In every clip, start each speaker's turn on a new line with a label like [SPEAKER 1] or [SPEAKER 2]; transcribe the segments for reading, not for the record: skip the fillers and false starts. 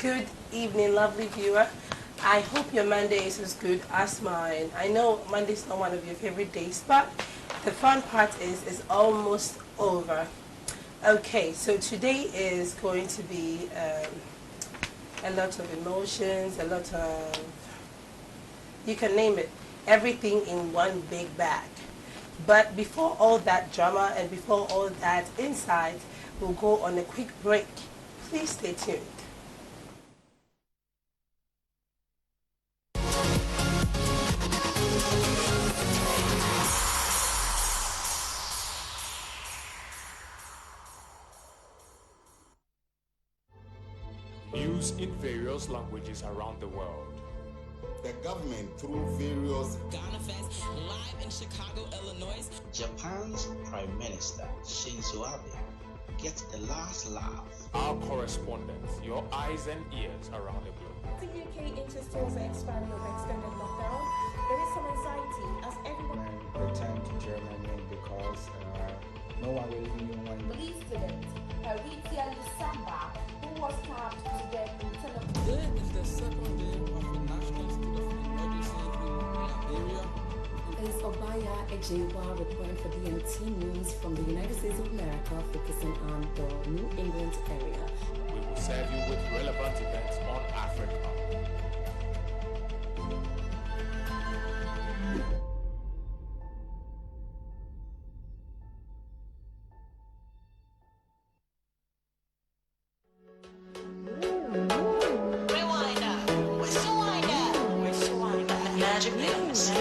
[SPEAKER 1] Good evening, lovely viewer. I hope your Monday is as good as mine. I know Monday is not one of your favorite days, but the fun part is it's almost over. Okay, so today is going to be a lot of emotions, a lot of, you can name it, everything in one big bag. But before all that drama and before all that insight, we'll go on a quick break. Please stay tuned.
[SPEAKER 2] News in various languages around the world.
[SPEAKER 3] The government, through various
[SPEAKER 4] Ghana Fest, live in Chicago, Illinois.
[SPEAKER 5] Japan's Prime Minister Shinzo Abe gets the last laugh.
[SPEAKER 2] Our correspondents, your eyes and ears around the globe.
[SPEAKER 6] The UK into stores are expiring of extended lockdown. There is some anxiety as everyone
[SPEAKER 7] returned to Germany because no one really knew when.
[SPEAKER 6] police student Haritia Lusamba, who was stabbed to death in Telephone.
[SPEAKER 4] Today is the second day of the national state of emergency in Liberia.
[SPEAKER 8] Is Obaya Ejewa reporting for DMT News from the United States of America, focusing on the New England area.
[SPEAKER 2] We will serve you with relevant events on Africa.
[SPEAKER 4] Magic News.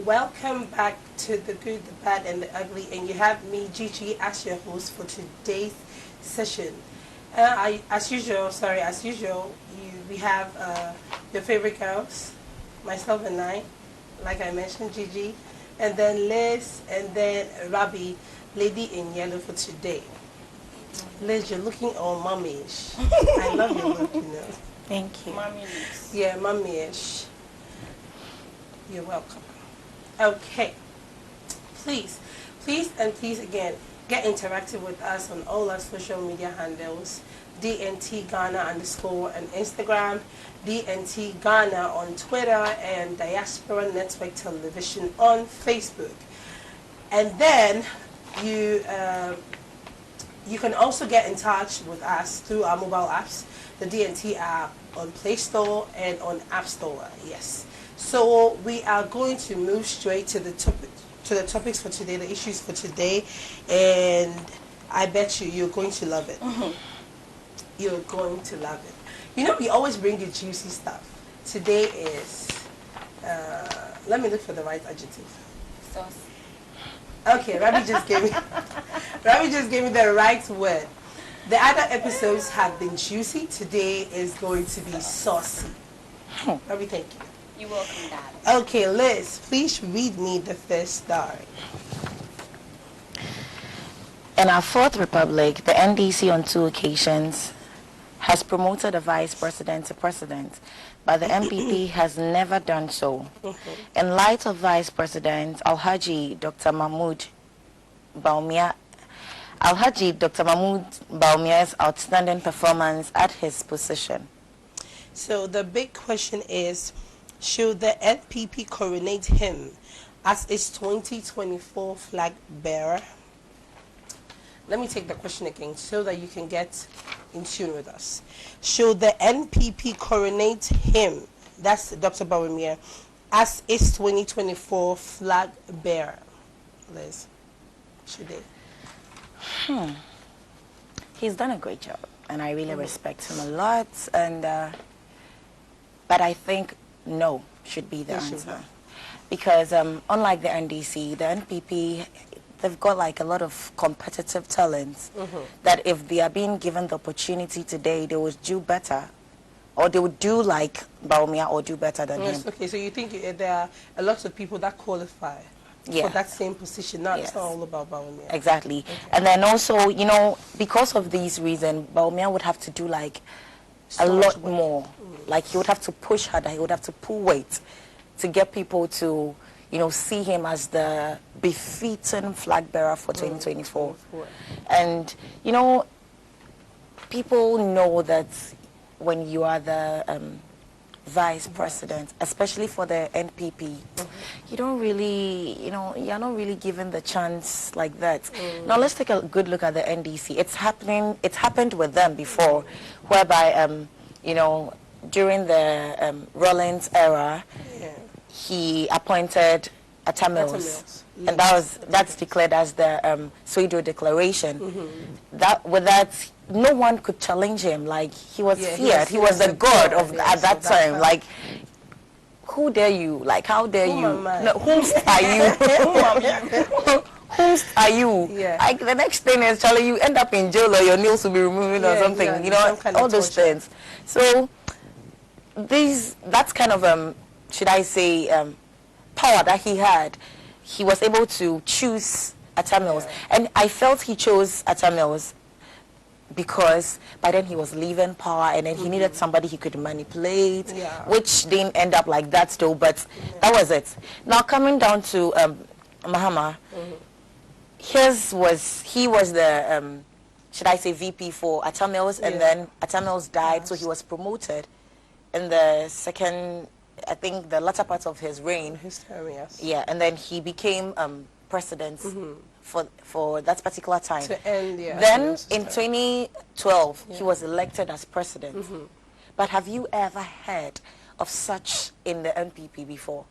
[SPEAKER 1] Welcome back to The Good, the Bad, and the Ugly, and you have me, Gigi, as your host for today's session. As usual, we have your favorite girls, myself and I, like I mentioned, Gigi, and then Liz, and then Rabi, Lady in Yellow for today. Liz, you're looking all mummy-ish. I love your look, you know.
[SPEAKER 9] Thank you.
[SPEAKER 1] Yeah, mummy-ish. You're welcome. Okay, please again, get interactive with us on all our social media handles, DNT Ghana _ on Instagram, DNT Ghana on Twitter, and Diaspora Network Television on Facebook. And then you can also get in touch with us through our mobile apps, the DNT app on Play Store and on App Store, yes. So we are going to move straight to the topics for today, the issues for today, and I bet you're going to love it. Mm-hmm. You're going to love it. You know, we always bring you juicy stuff. Today is, let me look for the right adjective.
[SPEAKER 9] Sauce.
[SPEAKER 1] Okay, Rabi just gave me the right word. The other episodes have been juicy. Today is going to be saucy. Rabi, thank you.
[SPEAKER 9] You're welcome, Dad.
[SPEAKER 1] Okay, Liz, please read me the first story.
[SPEAKER 9] In our Fourth Republic, the NDC on 2 occasions has promoted a vice president to president, but the MPP has never done so. In light of Vice President Alhaji Dr. Mahmoud Bawumia's outstanding performance at his position.
[SPEAKER 1] So the big question is, should the NPP coronate him as its 2024 flag bearer? Let me take the question again so that you can get in tune with us. Should the NPP coronate him, that's Dr. Bawumia, as its 2024 flag bearer? Liz, should they?
[SPEAKER 9] He's done a great job, and I really respect him a lot. And but I think no should be the answer, because unlike the NDC, the NPP they've got like a lot of competitive talents that if they are being given the opportunity today, they would do better. Or they would do like Bawumia or do better than him.
[SPEAKER 1] Okay, so you think there are a lot of people that qualify for that same position? It's not all about Bawumia.
[SPEAKER 9] Exactly. Okay. And then also, you know, because of these reasons, Bawumia would have to do like a lot more. Like he would have to push harder, he would have to pull weight to get people to, you know, see him as the befitting flag bearer for 2024. And, you know, people know that when you are the vice president, especially for the NPP, you don't really, you know, you're not really given the chance like that. Now let's take a good look at the NDC. It's happened with them before, whereby, you know, during the Rollins era, he appointed Atamils. And that's declared as the Swedo Declaration. That no one could challenge him. Like he was feared. He was the god of at that time. Like, who dare you? Like, how dare you? No, whomst are you? Whomst are you? Like the next thing is, Charlie, you end up in jail or your nails will be removed or something. Exactly. You know, all those things. So that's kind of should I say power that he had. He was able to choose Atamils, and I felt he chose Atamils because by then he was leaving power, and then he needed somebody he could manipulate, which didn't end up like that still, but that was it. Now coming down to Mahama, he was the should I say VP for Atamils, and then Atamils died, so he was promoted in the second, I think the latter part of his reign.
[SPEAKER 1] His term, yes.
[SPEAKER 9] Yeah, and then he became president for that particular time.
[SPEAKER 1] To end,
[SPEAKER 9] then in 2012, he was elected as president. But have you ever heard of such in the NPP before?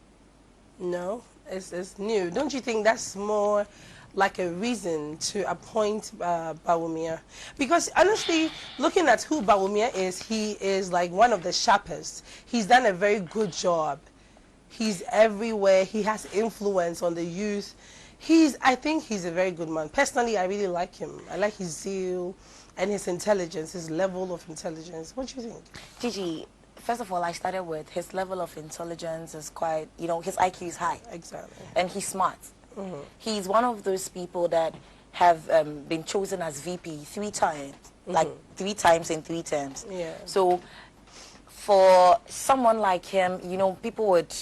[SPEAKER 1] No, it's new. Don't you think that's more like a reason to appoint Bawumia? Because honestly, looking at who Bawumia is, he is like one of the sharpest. He's done a very good job. He's everywhere. He has influence on the youth. I think he's a very good man. Personally, I really like him. I like his zeal and his intelligence, his level of intelligence. What do you think?
[SPEAKER 9] Gigi, first of all, I started with his level of intelligence is quite, you know, his IQ is high.
[SPEAKER 1] Exactly.
[SPEAKER 9] And he's smart. He's one of those people that have been chosen as VP 3 times, like 3 times in 3 terms. So for someone like him, you know, people would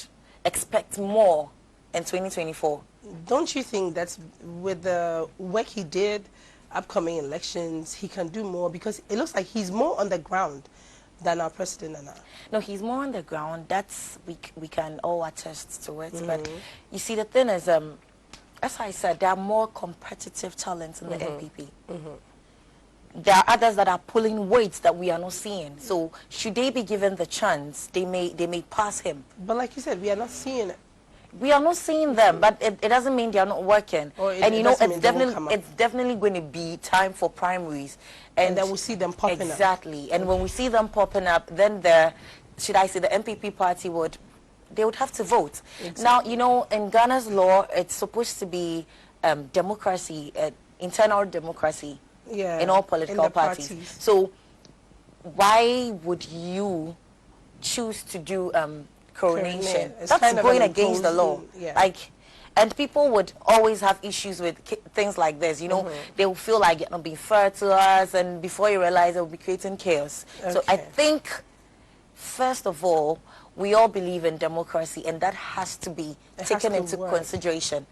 [SPEAKER 9] expect more in 2024.
[SPEAKER 1] Don't you think that with the work he did, upcoming elections, he can do more? Because it looks like he's more on the ground than our president now.
[SPEAKER 9] No, he's more on the ground. That's we can all attest to it. But you see, the thing is, as I said, there are more competitive talents in the NPP. There are others that are pulling weights that we are not seeing. So should they be given the chance, they may pass him.
[SPEAKER 1] But like you said, we are not seeing it.
[SPEAKER 9] We are not seeing them, but it doesn't mean they are not working. And you know, it's definitely going to be time for primaries.
[SPEAKER 1] And then we'll see them popping up.
[SPEAKER 9] Exactly. And when we see them popping up, then should I say, the MPP party they would have to vote. Exactly. Now, you know, in Ghana's law, it's supposed to be democracy, internal democracy in all political parties. So why would you choose to do coronation? That's going against the law. Like, and people would always have issues with things like this. You know, they will feel like you're not being fair to us, and before you realize, they'll be creating chaos. So I think, first of all, we all believe in democracy, and that has to be taken into consideration.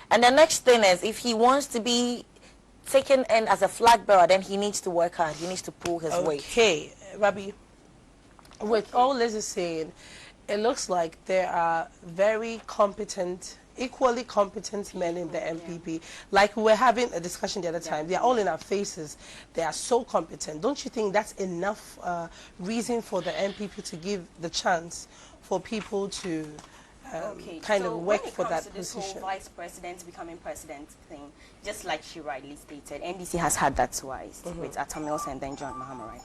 [SPEAKER 9] And the next thing is, if he wants to be taken in as a flag bearer, then he needs to work hard. He needs to pull his weight.
[SPEAKER 1] Okay, Rabbi, with all this is saying, it looks like there are very competent, equally competent men in the MPP. Like we were having a discussion the other time. They are all in our faces. They are so competent. Don't you think that's enough reason for the MPP to give the chance for people to kind of work for that position?
[SPEAKER 10] This whole vice president becoming president thing, just like she rightly stated, NDC has had that twice with Atamils and then John Mahama, right?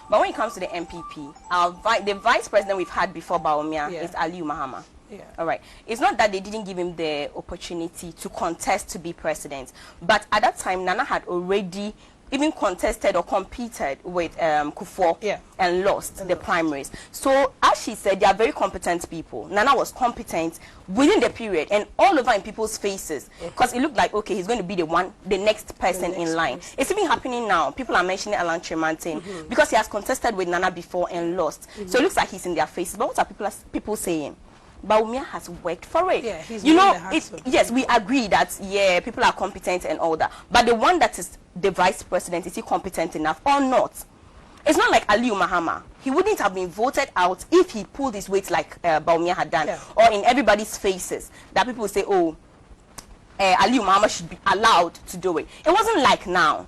[SPEAKER 10] But when it comes to the MPP, the vice president we've had before Bawumia is Aliu Mahama.
[SPEAKER 1] Yeah.
[SPEAKER 10] All right. It's not that they didn't give him the opportunity to contest to be president, but at that time, Nana had already even contested or competed with Kufuor and lost the primaries. So as she said, they are very competent people. Nana was competent within the period and all over in people's faces, because it looked like, okay, he's going to be the next person in line. It's even happening now. People are mentioning Alan Tremantin because he has contested with Nana before and lost. So it looks like he's in their faces. But what are people saying? Bawumia has worked for it.
[SPEAKER 1] Yeah, he's
[SPEAKER 10] you know,
[SPEAKER 1] really
[SPEAKER 10] yes, we agree that, yeah, people are competent and all that. But the one that is the vice president, is he competent enough or not? It's not like Aliyu Mahama. He wouldn't have been voted out if he pulled his weight like Bawumia had done. Or in everybody's faces, that people say, oh, Aliyu Mahama should be allowed to do it. It wasn't like now.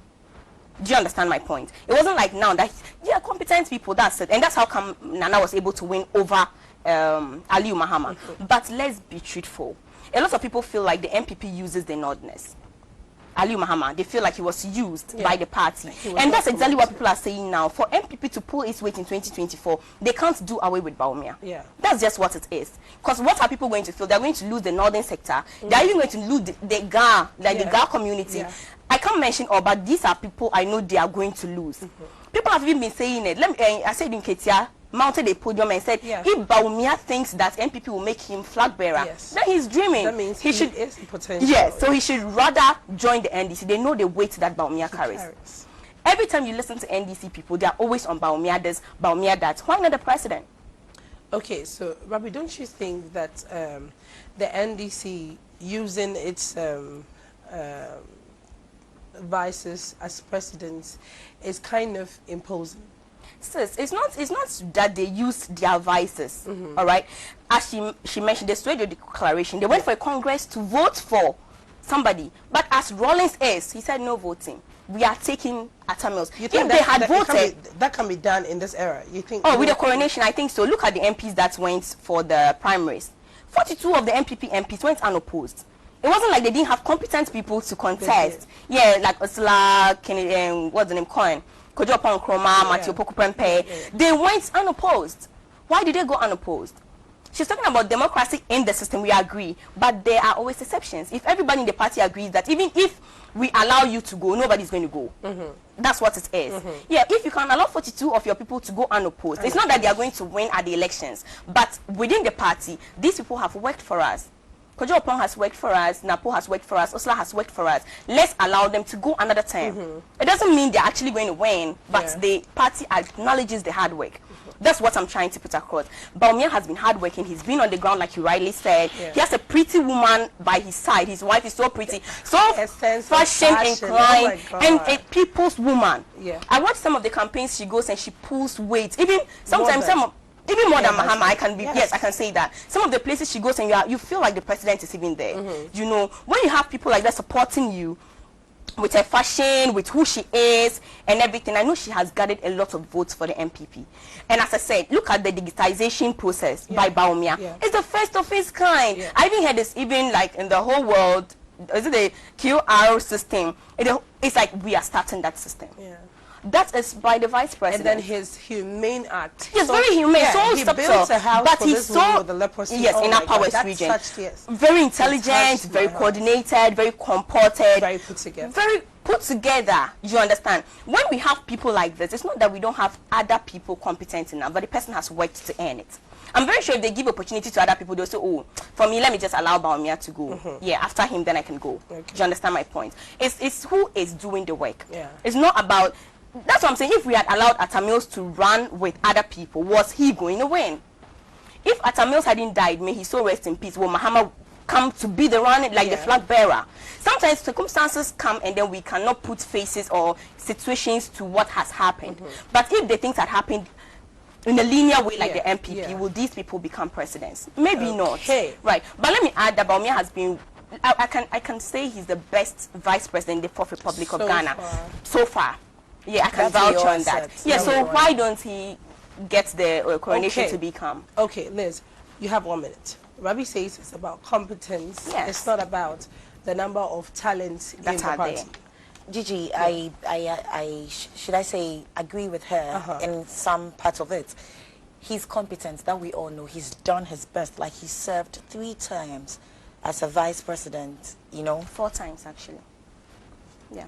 [SPEAKER 10] Do you understand my point? It wasn't like now that, yeah, competent people, that's it. And that's how come Nana was able to win over Aliyu Mahama. But let's be truthful. A lot of people feel like the MPP uses the Northerners. Aliyu Mahama, they feel like he was used by the party. And that's exactly what people are saying now. For MPP to pull its weight in 2024, they can't do away with Bawumia.
[SPEAKER 1] Yeah.
[SPEAKER 10] That's just what it is. Because what are people going to feel? They're going to lose the northern sector. They're even going to lose the Ga, like the Ga community. I can't mention all, but these are people I know they are going to lose. People have even been saying it. I said in Ketia, mounted a podium and said, if Bawumia thinks that MPP will make him flag bearer, then he's dreaming.
[SPEAKER 1] That means he should is potential.
[SPEAKER 10] Yes, so he should rather join the NDC. They know the weight that Bawumia carries. Every time you listen to NDC people, they are always on Bawumia this, Bawumia that. Why not the president?
[SPEAKER 1] Okay, so Rabi, don't you think that the NDC using its vices as presidents is kind of imposing?
[SPEAKER 10] Sis, it's not that they use their vices, all right? As she mentioned, they swayed the declaration. They went for a Congress to vote for somebody. But as Rawlings is, he said no voting. We are taking Atamils. If they had voted...
[SPEAKER 1] That can be done in this era, you think?
[SPEAKER 10] Oh, with the coronation, I think so. Look at the MPs that went for the primaries. 42 of the MPP MPs went unopposed. It wasn't like they didn't have competent people to contest. Yeah, like Ursula, Kennedy, what's the name, Cohen. Kojo Nkrumah, Matthew Poku-Prempeh, they went unopposed. Why did they go unopposed? She's talking about democracy in the system, we agree, but there are always exceptions. If everybody in the party agrees that even if we allow you to go, nobody's going to go. That's what it is. Yeah, if you can allow 42 of your people to go unopposed, it's not that they are going to win at the elections, but within the party, these people have worked for us. Kojo Opong has worked for us, Napo has worked for us, Osla has worked for us. Let's allow them to go another term. It doesn't mean they're actually going to win, but the party acknowledges the hard work. That's what I'm trying to put across. Bawumia has been hardworking. He's been on the ground, like you rightly said. He has a pretty woman by his side. His wife is so pretty, so fashion inclined, and a people's woman. I watch some of the campaigns she goes and she pulls weight. Even sometimes even more than Mahama, I can be I can say that. Some of the places she goes and you feel like the president is even there. You know, when you have people like that supporting you with her fashion, with who she is and everything, I know she has gathered a lot of votes for the MPP. And as I said, look at the digitization process by Bawumia. It's the first of its kind. I even heard this even like in the whole world. Is it the QR system? It's like we are starting that system. That is by the vice president.
[SPEAKER 1] And then his humane act.
[SPEAKER 10] Yes, very humane. So
[SPEAKER 1] he built a house
[SPEAKER 10] but
[SPEAKER 1] for
[SPEAKER 10] he's
[SPEAKER 1] this
[SPEAKER 10] so
[SPEAKER 1] woman with the leprosy.
[SPEAKER 10] Yes, in Upper West region. Very intelligent, very coordinated, very comported,
[SPEAKER 1] very put together.
[SPEAKER 10] Very put together. You understand? When we have people like this, it's not that we don't have other people competent enough, but the person has worked to earn it. I'm very sure if they give opportunity to other people, they'll say, oh, for me, let me just allow Bawumia to go. Yeah, after him, then I can go. Do you understand my point? It's who is doing the work. It's not about... That's what I'm saying. If we had allowed Atamils to run with other people, was he going to win? If Atamils hadn't died, may he so rest in peace, will Mahama come to be the running, like the flag bearer? Sometimes circumstances come and then we cannot put faces or situations to what has happened. But if the things had happened in a linear way like the MPP, will these people become presidents? Maybe not. Right. But let me add that Bawumia has been... I can say he's the best vice president in the Fourth Republic of Ghana. So far. Yeah, I can vouch on that. Yeah, so why don't he get the coronation to become?
[SPEAKER 1] Okay, Liz, you have 1 minute. Rabi says it's about competence. It's not about the number of talents in the party.
[SPEAKER 9] Gigi, I should I say agree with her in some part of it. he's competent, that we all know. He's done his best. Like, he served 3 terms as a vice president, you know.
[SPEAKER 10] 4 times, actually. Yeah.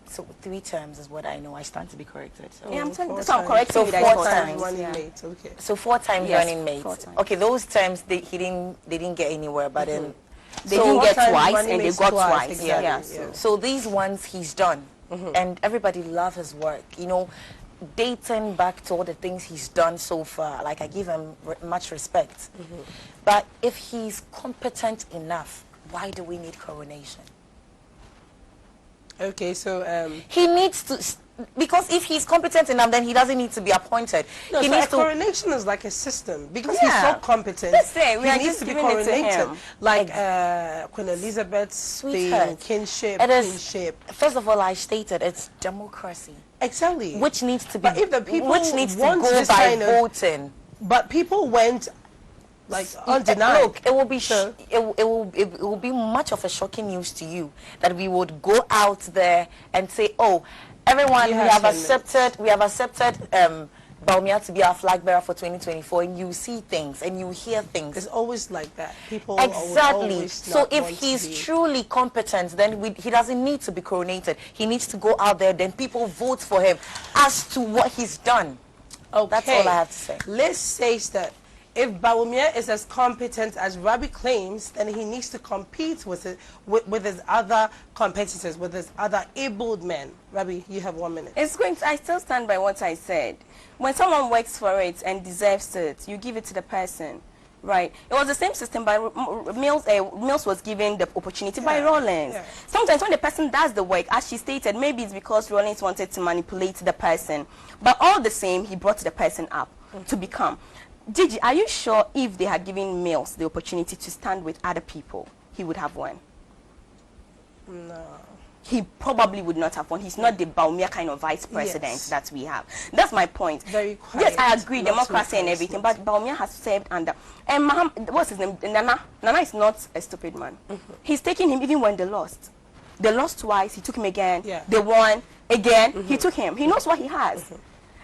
[SPEAKER 9] So 3 terms is what I know. I stand to be corrected. So.
[SPEAKER 10] Yeah, I'm telling you,
[SPEAKER 1] 4
[SPEAKER 10] I'm correcting
[SPEAKER 9] So
[SPEAKER 10] you that
[SPEAKER 9] 4
[SPEAKER 10] it's 4
[SPEAKER 9] times.
[SPEAKER 10] times.
[SPEAKER 1] Running
[SPEAKER 10] Yeah.
[SPEAKER 1] mate, okay.
[SPEAKER 9] So 4 times
[SPEAKER 10] Yes,
[SPEAKER 9] running mate.
[SPEAKER 10] 4 times.
[SPEAKER 9] Okay, those terms they didn't get anywhere, but then
[SPEAKER 10] They
[SPEAKER 9] so
[SPEAKER 10] didn't
[SPEAKER 1] what
[SPEAKER 10] get
[SPEAKER 1] time
[SPEAKER 10] twice
[SPEAKER 1] running
[SPEAKER 10] and they
[SPEAKER 1] mates
[SPEAKER 10] got
[SPEAKER 1] twice,
[SPEAKER 10] twice.
[SPEAKER 1] exactly,
[SPEAKER 10] Yeah.
[SPEAKER 1] yeah.
[SPEAKER 9] So these ones he's done, and everybody love his work. You know, dating back to all the things he's done so far, like I give him much respect. But if he's competent enough, why do we need coronation?
[SPEAKER 1] Okay, so
[SPEAKER 9] He needs to, because if he's competent enough, then he doesn't need to be appointed.
[SPEAKER 1] no,
[SPEAKER 9] he
[SPEAKER 1] so a
[SPEAKER 9] needs to.
[SPEAKER 1] coronation is like a system because he's
[SPEAKER 10] Yeah.
[SPEAKER 1] so competent.
[SPEAKER 10] That's it, we
[SPEAKER 1] he
[SPEAKER 10] are
[SPEAKER 1] needs
[SPEAKER 10] just
[SPEAKER 1] to be
[SPEAKER 10] giving it to
[SPEAKER 1] coronated,
[SPEAKER 10] him.
[SPEAKER 1] like Queen Elizabeth's
[SPEAKER 9] Sweetheart.
[SPEAKER 1] thing, kinship,
[SPEAKER 9] It is,
[SPEAKER 1] queenship.
[SPEAKER 9] first of all, I stated it's democracy,
[SPEAKER 1] Exactly.
[SPEAKER 9] which needs to be,
[SPEAKER 1] But if the people
[SPEAKER 9] which needs to
[SPEAKER 1] want
[SPEAKER 9] go
[SPEAKER 1] this
[SPEAKER 9] by
[SPEAKER 1] kind of-
[SPEAKER 9] voting.
[SPEAKER 1] But people went like undenied.
[SPEAKER 9] Look, it will be
[SPEAKER 1] So-
[SPEAKER 9] it will be much of a shocking news to you that we would go out there and say, oh, everyone,
[SPEAKER 1] You
[SPEAKER 9] we
[SPEAKER 1] have
[SPEAKER 9] have
[SPEAKER 1] 10 minutes.
[SPEAKER 9] accepted Bawumia to be our flag bearer for 2024, and you see things and you hear things.
[SPEAKER 1] It's always like that. People
[SPEAKER 9] Exactly.
[SPEAKER 1] always
[SPEAKER 9] So
[SPEAKER 1] not
[SPEAKER 9] if
[SPEAKER 1] want to
[SPEAKER 9] he's
[SPEAKER 1] be-
[SPEAKER 9] truly competent, then he doesn't need to be coronated. He needs to go out there, then people vote for him as to what he's done.
[SPEAKER 1] okay.
[SPEAKER 9] That's all I have to say.
[SPEAKER 1] Let's say that if Bawumia is as competent as Rabi claims, then he needs to compete with his other competitors, with his other abled men. Rabi, you have 1 minute.
[SPEAKER 10] It's going to, I still stand by what I said. When someone works for it and deserves it, you give it to the person, right? It was the same system by Mills. Mills was given the opportunity by Rollins.
[SPEAKER 1] Yeah.
[SPEAKER 10] Sometimes when the person does the work, as she stated, maybe it's because Rollins wanted to manipulate the person. But all the same, he brought the person up to become. Gigi, are you sure if they had given Mills the opportunity to stand with other people, he would have won?
[SPEAKER 1] No.
[SPEAKER 10] He probably would not have won. He's not the Bawumia kind of vice president
[SPEAKER 1] Yes.
[SPEAKER 10] that we have. That's my point.
[SPEAKER 1] Very quiet,
[SPEAKER 10] yes, I agree,
[SPEAKER 1] not
[SPEAKER 10] democracy
[SPEAKER 1] too
[SPEAKER 10] and
[SPEAKER 1] fast,
[SPEAKER 10] everything,
[SPEAKER 1] not
[SPEAKER 10] but Bawumia has served under. And what's his name? Nana. Nana is not a stupid man. He's taking him even when they lost. They lost twice. He took him again.
[SPEAKER 1] Yeah.
[SPEAKER 10] They won again. He took him. He knows what he has.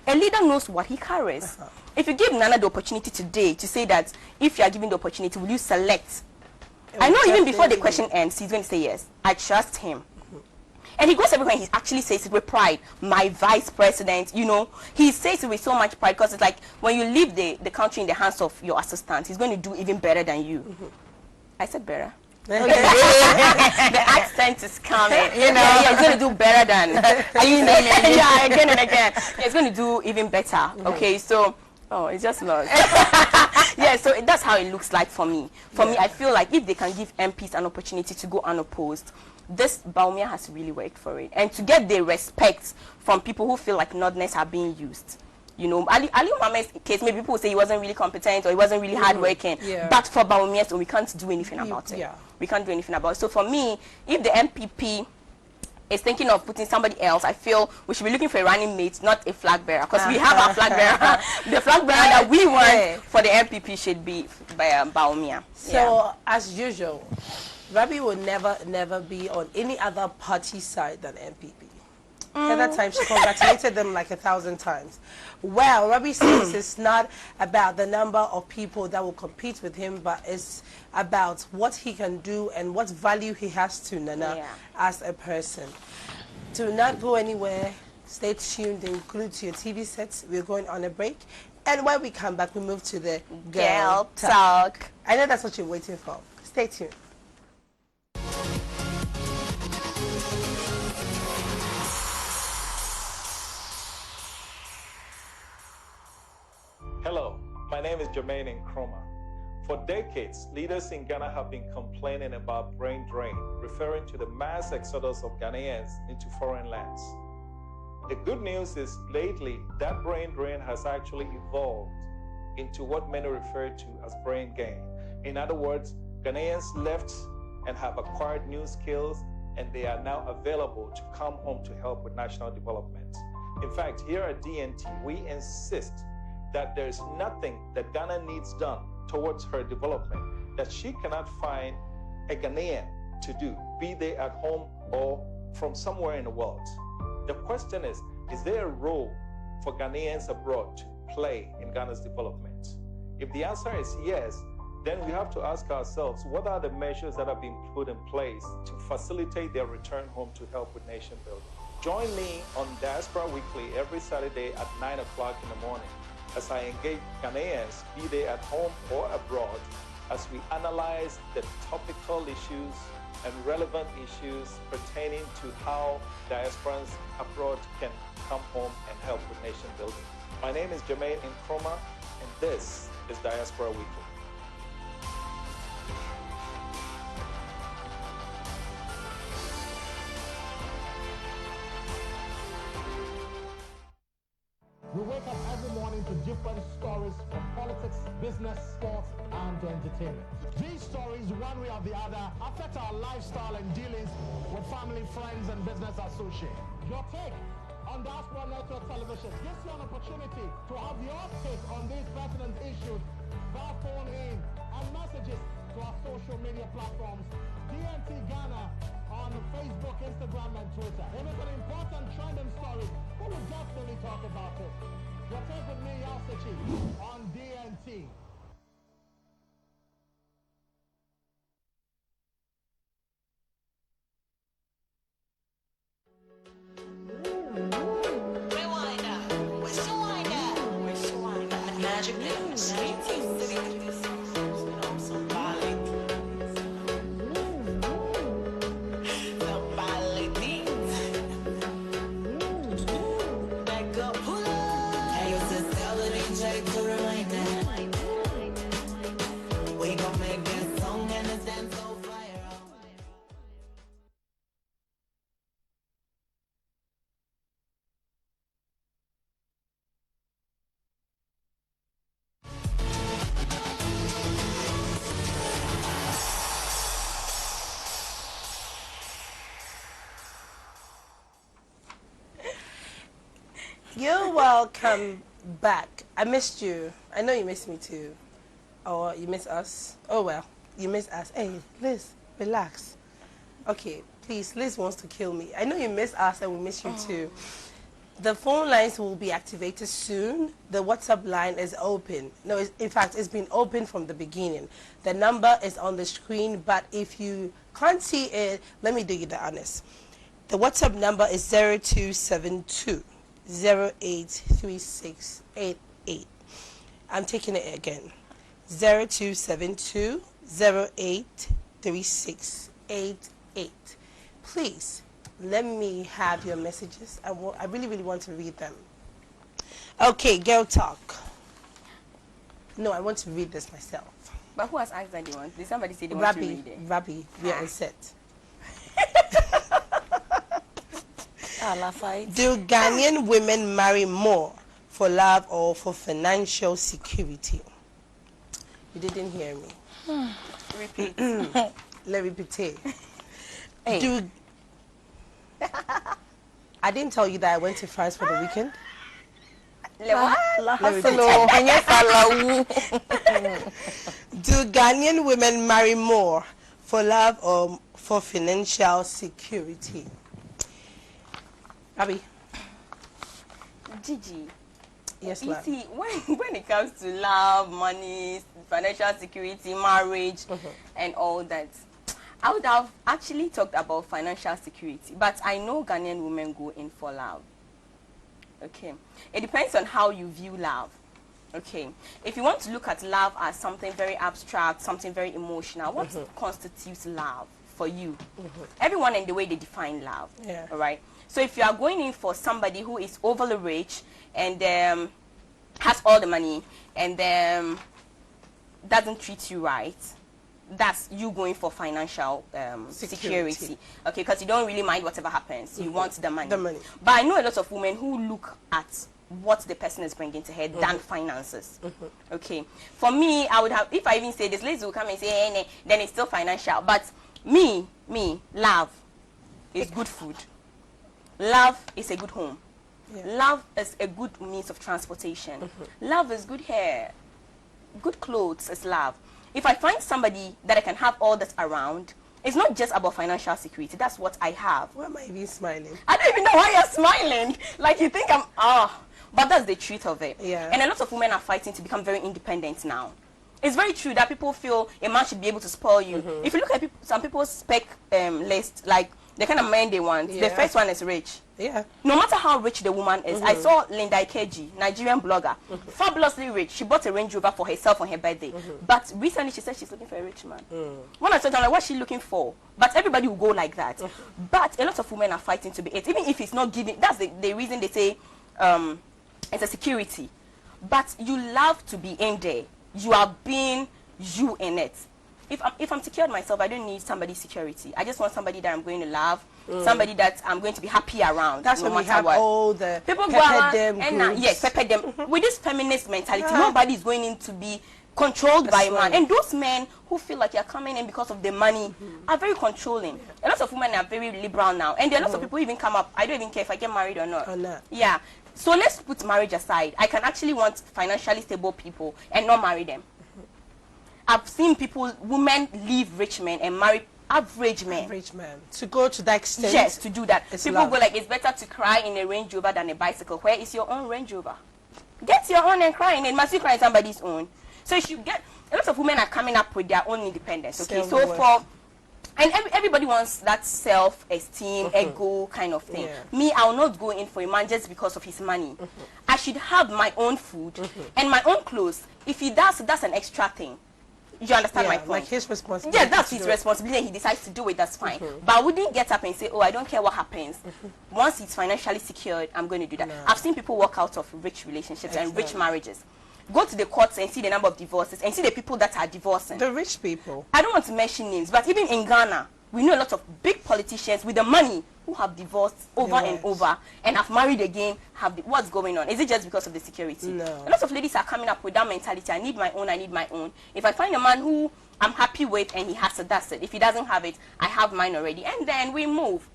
[SPEAKER 10] A leader knows what he carries. If you give Nana the opportunity today to say that if you are given the opportunity, will you select? I know even before the question ends, he's going to say yes. I trust him. And he goes everywhere and he actually says it with pride. My vice president, you know, he says it with so much pride because it's like when you leave the country in the hands of your assistant, he's going to do even better than you. I said better. The accent is coming, you know. Yeah, he's going to do better than. Yeah, again and again. Yeah, he's going to do even better. Okay, so. Oh, it's just lost. Yeah, so that's how it looks like for me. For me, I feel like if they can give MPs an opportunity to go unopposed, this Bawumia has really worked for it. And to get the respect from people who feel like Northerners are being used. You know, Ali Mohammed's case, maybe people will say he wasn't really competent or he wasn't really hardworking.
[SPEAKER 1] Yeah.
[SPEAKER 10] But for Bawumia, so we can't do anything about it.
[SPEAKER 1] Yeah.
[SPEAKER 10] We can't do anything about it. So for me, if the MPP is thinking of putting somebody else, I feel we should be looking for a running mate, not a flag bearer, because we have our flag bearer. The flag bearer that we want for the MPP should be Bawumia.
[SPEAKER 1] So, as usual, Rabi will never be on any other party side than MPP. The other time she congratulated them like 1,000 times. Well, Rabi says it's not about the number of people that will compete with him, but it's about what he can do and what value he has to Nana as a person. Do not go anywhere. Stay tuned and glued to your TV sets. We're going on a break. And when we come back, we move to the Girl
[SPEAKER 10] Talk.
[SPEAKER 1] I know that's what you're waiting for. Stay tuned.
[SPEAKER 11] Hello, my name is Jermaine Nkrumah. For decades, leaders in Ghana have been complaining about brain drain, referring to the mass exodus of Ghanaians into foreign lands. The good news is lately, that brain drain has actually evolved into what many refer to as brain gain. In other words, Ghanaians left and have acquired new skills, and they are now available to come home to help with national development. In fact, here at DNT, we insist that there is nothing that Ghana needs done towards her development that she cannot find a Ghanaian to do, be they at home or from somewhere in the world. The question is there a role for Ghanaians abroad to play in Ghana's development? If the answer is yes, then we have to ask ourselves, what are the measures that have been put in place to facilitate their return home to help with nation building? Join me on Diaspora Weekly every Saturday at 9 o'clock in the morning as I engage Ghanaians, be they at home or abroad, as we analyze the topical issues and relevant issues pertaining to how diasporans abroad can come home and help with nation building. My name is Jermaine Nkrumah, and this is Diaspora Weekly.
[SPEAKER 12] We wake up every morning to different stories from politics, business, sports, and entertainment. These stories, one way or the other, affect our lifestyle and dealings with family, friends, and business associates. Your take on Diaspora Network Television gives you an opportunity to have your take on these pertinent issues via phone in and messages to our social media platforms, DNT Ghana on Facebook, Instagram, and Twitter. If it's an important trending story, we will definitely talk about it. Your take with me, Yasichi, on DNT.
[SPEAKER 13] Magic Mix.
[SPEAKER 1] You're welcome back. I missed you. I know you missed me too. Or you miss us. Oh well, you miss us. Hey, Liz, relax. Okay, please, Liz wants to kill me. I know you miss us and we miss you too. The phone lines will be activated soon. The WhatsApp line is open. No, in fact, it's been open from the beginning. The number is on the screen, but if you can't see it, let me do you the honest. The WhatsApp number is 0272 083688. I'm taking it again. 0272 083688. Please let me have your messages. I really want to read them. Okay, girl talk. No, I want to read this myself.
[SPEAKER 10] But who has asked that they want? Did somebody say they want to read it?
[SPEAKER 1] Rabbi, we are on set. Do Ghanaian women marry more for love or for financial security? You didn't hear me.
[SPEAKER 10] Repeat.
[SPEAKER 1] Let me repeat.
[SPEAKER 10] Hey.
[SPEAKER 1] I didn't tell you that I went to France for the weekend. Do Ghanaian women marry more for love or for financial security? Abby.
[SPEAKER 10] Gigi.
[SPEAKER 1] Yes,
[SPEAKER 10] you
[SPEAKER 1] ma'am.
[SPEAKER 10] see, when it comes to love, money, financial security, marriage, and all that, I would have actually talked about financial security, but I know Ghanaian women go in for love. Okay. It depends on how you view love. Okay. If you want to look at love as something very abstract, something very emotional, what constitutes love for you? Everyone and the way they define love.
[SPEAKER 1] Yeah.
[SPEAKER 10] All right. So if you are going in for somebody who is overly rich and has all the money and doesn't treat you right, that's you going for financial security. Okay, because you don't really mind whatever happens. You want the money. But I know a lot of women who look at what the person is bringing to her than finances. Okay. For me, I would have, if I even say this, ladies will come and say, hey, then it's still financial. But me, love is good food. Love is a good home. Love is a good means of transportation. Love is good hair. Good clothes is love. If I find somebody that I can have all that around, it's not just about financial security. That's what I have.
[SPEAKER 1] Why am I even smiling?
[SPEAKER 10] I don't even know why you're smiling. Like you think I'm, But that's the truth of it.
[SPEAKER 1] Yeah.
[SPEAKER 10] And a lot of women are fighting to become very independent now. It's very true that people feel a man should be able to spoil you. If you look at some people's spec list, like the kind of men they want, the first one is rich.
[SPEAKER 1] Yeah.
[SPEAKER 10] No matter how rich the woman is, I saw Linda Ikeji, Nigerian blogger, fabulously rich. She bought a Range Rover for herself on her birthday. But recently she said she's looking for a rich man. When I said, I'm like, what's she looking for? But everybody will go like that. But a lot of women are fighting to be it. Even if it's not giving, that's the reason they say it's a security. But you love to be in there. You are being you in it. If I'm secured myself, I don't need somebody's security. I just want somebody that I'm going to love, somebody that I'm going to be happy around.
[SPEAKER 1] That's
[SPEAKER 10] no
[SPEAKER 1] when we
[SPEAKER 10] matter
[SPEAKER 1] have
[SPEAKER 10] what.
[SPEAKER 1] all the
[SPEAKER 10] People go
[SPEAKER 1] pepper
[SPEAKER 10] around
[SPEAKER 1] them
[SPEAKER 10] and yes, pepper them. With this feminist mentality,
[SPEAKER 1] Yeah.
[SPEAKER 10] nobody is going in to be controlled by a man.
[SPEAKER 1] right.
[SPEAKER 10] And those men who feel like you're coming in because of the money are very controlling. A lot of women are very liberal now. And there are lots of people who even come up, I don't even care if I get married or not.
[SPEAKER 1] Or not.
[SPEAKER 10] Yeah. So let's put marriage aside. I can actually want financially stable people and not marry them. I've seen women leave rich men and marry average men.
[SPEAKER 1] Average man. To go to that extent.
[SPEAKER 10] Yes, to do that.
[SPEAKER 1] It's
[SPEAKER 10] People
[SPEAKER 1] love.
[SPEAKER 10] go like, it's better to cry in a Range Rover than a bicycle. Where is your own Range Rover? Get your own and cry in it. Must you cry in somebody's own? So you should get, a lot of women are coming up with their own independence. Okay, so
[SPEAKER 1] Self-worth.
[SPEAKER 10] and everybody wants that self-esteem, ego kind of thing.
[SPEAKER 1] Yeah.
[SPEAKER 10] Me, I will not go in for a man just because of his money. I should have my own food and my own clothes. If he does, that's an extra thing. You understand my point?
[SPEAKER 1] Like his responsibility.
[SPEAKER 10] Yeah, that's
[SPEAKER 1] to
[SPEAKER 10] his
[SPEAKER 1] do it.
[SPEAKER 10] responsibility. He decides to do it, that's fine. But I wouldn't get up and say, oh, I don't care what happens. Once he's financially secured, I'm going to do that. I've seen people walk out of rich relationships and rich marriages. Go to the courts and see the number of divorces and see the people that are divorcing.
[SPEAKER 1] The rich people.
[SPEAKER 10] I don't want to mention names, but even in Ghana, we know a lot of big politicians with the money who have divorced over and over and have married again. What's going on? Is it just because of the security?
[SPEAKER 1] No.
[SPEAKER 10] A lot of ladies are coming up with that mentality. I need my own, I need my own. If I find a man who I'm happy with and he has it, that's it. If he doesn't have it, I have mine already. And then we move.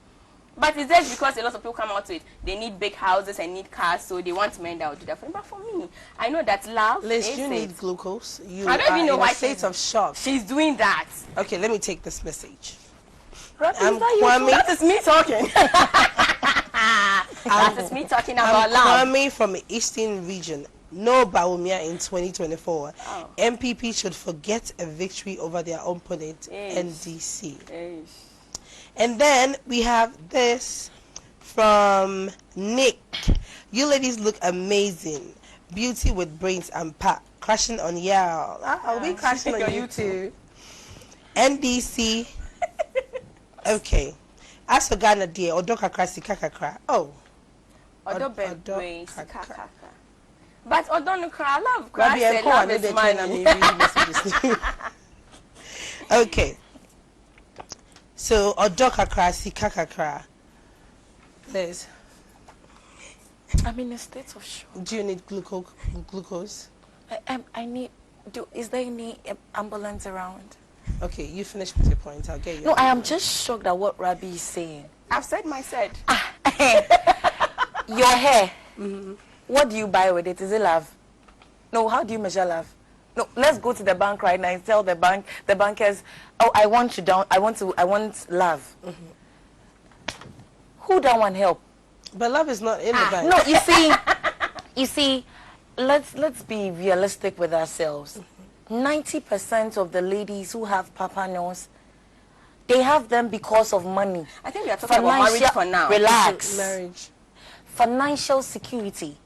[SPEAKER 10] But it's just because a lot of people come out with they need big houses and need cars, so they want men that will do that for them. But for me, I know that love
[SPEAKER 1] Liz,
[SPEAKER 10] is
[SPEAKER 1] you
[SPEAKER 10] it.
[SPEAKER 1] need glucose. You
[SPEAKER 10] I don't even know
[SPEAKER 1] are in
[SPEAKER 10] why
[SPEAKER 1] a state of shock.
[SPEAKER 10] She's doing that.
[SPEAKER 1] Okay, let me take this message.
[SPEAKER 10] I'm
[SPEAKER 1] Kwame.
[SPEAKER 10] That is me talking. That is me talking about love.
[SPEAKER 1] Kwame from the Eastern region. No Bawumia in 2024. MPP should forget a victory over their opponent, NDC. And then we have this from Nick. You ladies look amazing. Beauty with brains and pack. Crashing on y'all. I'll be crashing on you too. NDC. Okay. As for Ghana, dear, Odoka Krasi Kakakra. Oh.
[SPEAKER 10] Odo Kaka. But Odonukra, I love
[SPEAKER 1] Rabbi
[SPEAKER 10] Christ. Love is money.
[SPEAKER 1] Okay. So Odoka Krasi Kakakra. Liz,
[SPEAKER 9] I'm in a state of shock.
[SPEAKER 1] do you need glucose?
[SPEAKER 9] I need. Is there any ambulance around?
[SPEAKER 1] Okay, you finish with your point. I'll get you.
[SPEAKER 9] No, I am just shocked at what Rabbi is saying.
[SPEAKER 10] I've said my said.
[SPEAKER 9] Your hair. What do you buy with it? Is it love? No, how do you measure love? No, let's go to the bank right now and tell the bankers, oh, I want love. Who don't want help?
[SPEAKER 1] But love is not in the bank.
[SPEAKER 9] No, you see, let's be realistic with ourselves. 90% of the ladies who have papanos, they have them because of money.
[SPEAKER 10] I think we are talking about marriage for now.
[SPEAKER 9] Relax.
[SPEAKER 1] Marriage.
[SPEAKER 9] Financial security.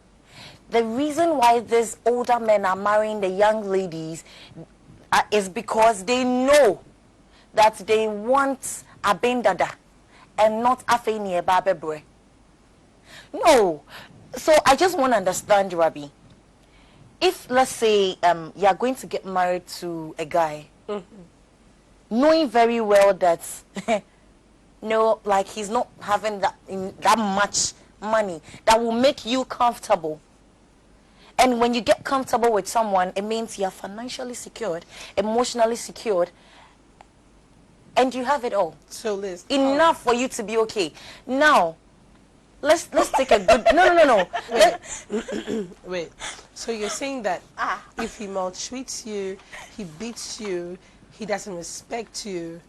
[SPEAKER 9] The reason why these older men are marrying the young ladies is because they know that they want a bendada and not a feni babebre. No. So I just want to understand, Rabbi. If, let's say, you are going to get married to a guy, knowing very well that, no, like he's not having that much money that will make you comfortable. And when you get comfortable with someone, it means you're financially secured, emotionally secured, and you have it all.
[SPEAKER 1] So Liz,
[SPEAKER 9] enough for you to be okay. Now, let's take a good no.
[SPEAKER 1] Wait. So you're saying that if he maltreats you, he beats you, he doesn't respect you,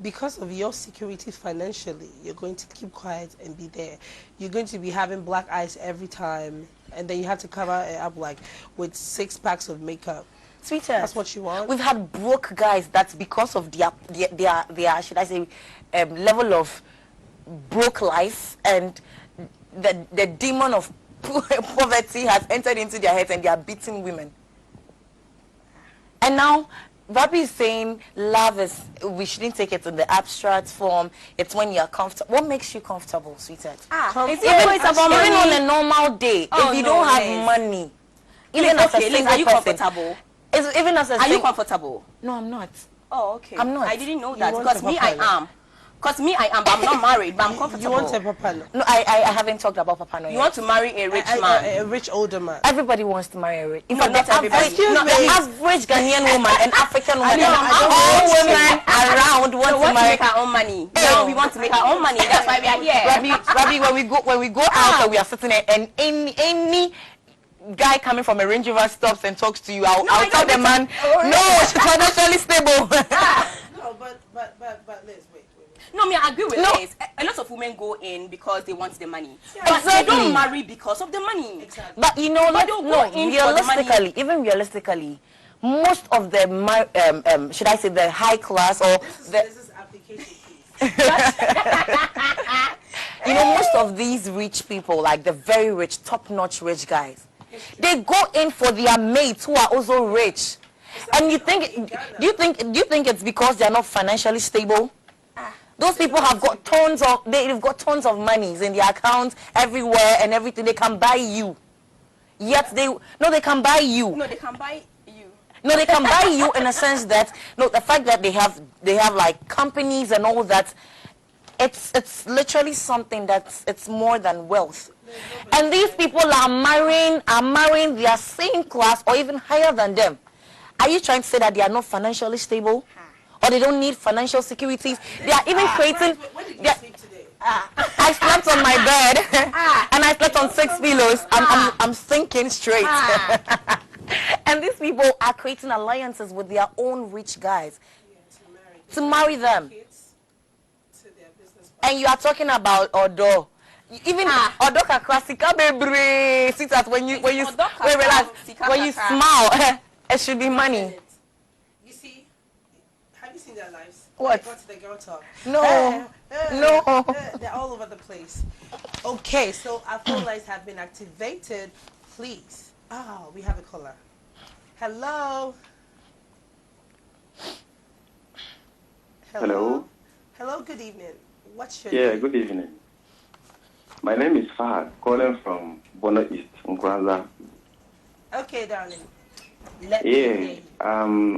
[SPEAKER 1] because of your security financially, you're going to keep quiet and be there. You're going to be having black eyes every time and then you have to cover it up like with 6 packs of makeup.
[SPEAKER 9] Sweetheart,
[SPEAKER 1] That's what you want?
[SPEAKER 9] We've had broke guys that's because of their should I say, level of broke life, and the demon of poverty has entered into their heads and they are beating women. And now Rabbi is saying love is, we shouldn't take it in the abstract form. It's when you're comfortable. What makes you comfortable, sweetheart?
[SPEAKER 10] It's about money.
[SPEAKER 9] Even on a normal day, if you don't have money, even as a single
[SPEAKER 10] are you
[SPEAKER 9] person,
[SPEAKER 10] comfortable?
[SPEAKER 9] Even as a
[SPEAKER 10] Are you comfortable?
[SPEAKER 9] No, I'm not.
[SPEAKER 10] Oh, okay.
[SPEAKER 9] I'm not.
[SPEAKER 10] I didn't know
[SPEAKER 1] You
[SPEAKER 10] that
[SPEAKER 1] want
[SPEAKER 10] because
[SPEAKER 1] a
[SPEAKER 10] me, I
[SPEAKER 1] papa?
[SPEAKER 10] am. Because me, I am, but I'm not married, but I'm comfortable.
[SPEAKER 1] You want a papa?
[SPEAKER 9] No, I haven't talked about Papa Noel.
[SPEAKER 10] You want to marry a rich man?
[SPEAKER 1] A rich older man.
[SPEAKER 9] Everybody wants to marry a rich. In
[SPEAKER 10] No,
[SPEAKER 9] fact,
[SPEAKER 10] not
[SPEAKER 9] the
[SPEAKER 10] everybody.
[SPEAKER 9] average,
[SPEAKER 1] Excuse me.
[SPEAKER 9] the average Ghanaian woman and African woman,
[SPEAKER 1] know,
[SPEAKER 9] and
[SPEAKER 1] I don't
[SPEAKER 9] all
[SPEAKER 1] want
[SPEAKER 9] women around want
[SPEAKER 10] We
[SPEAKER 9] to
[SPEAKER 10] want to
[SPEAKER 9] marry.
[SPEAKER 10] make our own money. No, we want to make our own money. That's why we are here.
[SPEAKER 9] Rabbi, when we go out and we are sitting there, and any guy coming from a Range Rover stops and talks to you, I'll tell the man, no, she's financially stable.
[SPEAKER 1] No, but Liz, wait.
[SPEAKER 10] No, me, I agree with
[SPEAKER 9] No.
[SPEAKER 10] this. A lot of women go in because they want the money.
[SPEAKER 1] Yeah.
[SPEAKER 10] But they
[SPEAKER 9] Exactly.
[SPEAKER 10] don't marry because of the money.
[SPEAKER 1] Exactly.
[SPEAKER 9] But you know,
[SPEAKER 10] But they'll go in for the
[SPEAKER 9] realistically, even realistically, most of the should I say the high class or
[SPEAKER 1] This is application fees.
[SPEAKER 9] you know, most of these rich people, like the very rich, top-notch rich guys, they go in for their mates who are also rich. And you think, do you think it's because they're not financially stable? Those people have got they've got tons of monies in their accounts everywhere and everything. They can buy you. Yet they can buy you.
[SPEAKER 10] No, they can buy you.
[SPEAKER 9] No, they can buy you in a sense that the fact that they have like companies and all that, it's literally something it's more than wealth. And these people are marrying their same class or even higher than them. Are you trying to say that they are not financially stable? Or they don't need financial securities? They are even creating...
[SPEAKER 1] Where did you sleep today?
[SPEAKER 9] I slept on my bed and I slept on 6 pillows. I'm thinking straight. And these people are creating alliances with their own rich guys to marry them. And you are talking about Odo. Even Odo Kakrasika Bebre. See that when you relax, when you smile, it should be money.
[SPEAKER 1] You see, have you seen their lives?
[SPEAKER 9] What?
[SPEAKER 1] Go to the girl talk.
[SPEAKER 9] No. No.
[SPEAKER 1] They're all over the place. Okay, so our phone lines have been activated. Please. Oh, we have a caller. Hello.
[SPEAKER 13] Hello.
[SPEAKER 1] Hello, good evening. What's your
[SPEAKER 13] Yeah,
[SPEAKER 1] name?
[SPEAKER 13] good evening. My name is Fahad, calling from Bono East, Nkwanza.
[SPEAKER 1] Okay, darling. Let me hear
[SPEAKER 13] Yeah,
[SPEAKER 1] you.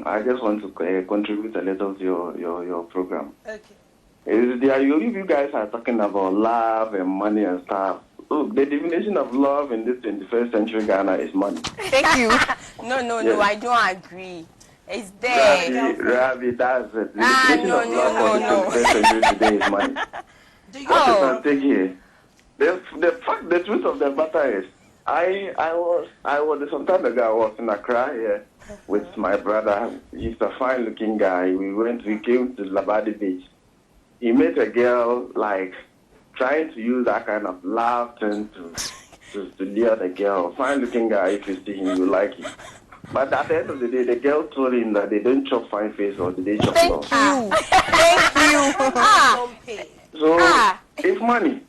[SPEAKER 13] I just want to contribute a little to your program.
[SPEAKER 1] Okay.
[SPEAKER 13] You guys are talking about love and money and stuff. Look, the definition of love in this 21st century Ghana is money.
[SPEAKER 9] Thank you.
[SPEAKER 10] No,
[SPEAKER 13] Yes.
[SPEAKER 10] I don't agree. It's there.
[SPEAKER 13] Ravi, that's it. The definition
[SPEAKER 10] no,
[SPEAKER 13] of love for the 21st century today is money.
[SPEAKER 1] Do you
[SPEAKER 13] What is
[SPEAKER 1] have
[SPEAKER 13] at stake here? The truth of the matter is, I was some time ago. I was in Accra here with my brother. He's a fine-looking guy. We came to Labadi Beach. He met a girl like trying to use that kind of love thing to lure the girl. Fine-looking guy. If you see him, you like him. But at the end of the day, the girl told him that they don't chop fine face or they chop love.
[SPEAKER 9] Thank you.
[SPEAKER 1] don't pay?
[SPEAKER 13] So it's money.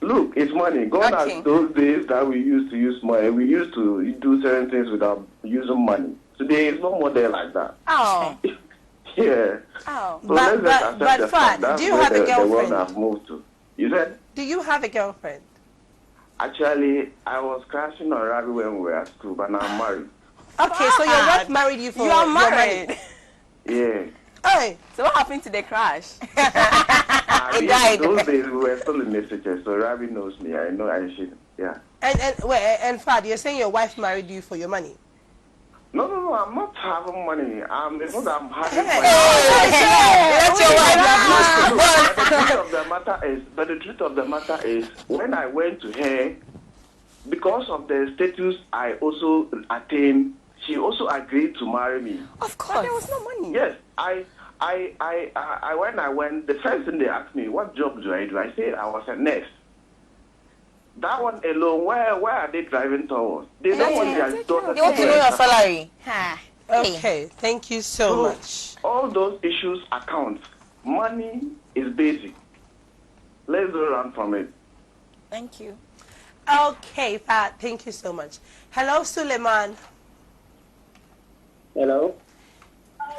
[SPEAKER 13] Look, it's money. God has those days that we used to use money. We used to do certain things without using money. Today, it's no more there like that.
[SPEAKER 10] Oh.
[SPEAKER 13] Yeah.
[SPEAKER 10] Oh.
[SPEAKER 13] So let's just accept
[SPEAKER 1] but
[SPEAKER 13] the fact.
[SPEAKER 1] Fad,
[SPEAKER 13] That's
[SPEAKER 1] do you
[SPEAKER 13] where
[SPEAKER 1] have a
[SPEAKER 13] the world
[SPEAKER 1] girlfriend?
[SPEAKER 13] has moved to. You said?
[SPEAKER 1] Do you have a girlfriend?
[SPEAKER 13] Actually, I was crashing on Ravi when we were at school, but now I'm married.
[SPEAKER 1] Okay, so your wife married you for
[SPEAKER 10] You are
[SPEAKER 1] your money.
[SPEAKER 10] married.
[SPEAKER 13] Yeah.
[SPEAKER 1] Hey.
[SPEAKER 10] So what happened to the crash?
[SPEAKER 13] I mean,
[SPEAKER 9] died.
[SPEAKER 13] those days we were still in messages, so Ravi knows me. I know I should. Yeah.
[SPEAKER 1] And Fad, you're saying your wife married you for your money?
[SPEAKER 13] No, I'm not having money. It's not that I'm having money. But the truth of the matter is, when I went to her, because of the status I also attained, she also agreed to marry me.
[SPEAKER 9] Of course.
[SPEAKER 10] But there was no money.
[SPEAKER 13] Yes, when I went, the first thing they asked me, what job do? I said I was a nurse. That one alone, where are they driving towards? They don't want their daughter.
[SPEAKER 9] They want to know your salary. Ha.
[SPEAKER 1] Okay, thank you so much.
[SPEAKER 13] All those issues account. Money is basic. Let's go around from it.
[SPEAKER 9] Thank you.
[SPEAKER 1] Okay, Pat, thank you so much. Hello, Suleiman.
[SPEAKER 14] Hello.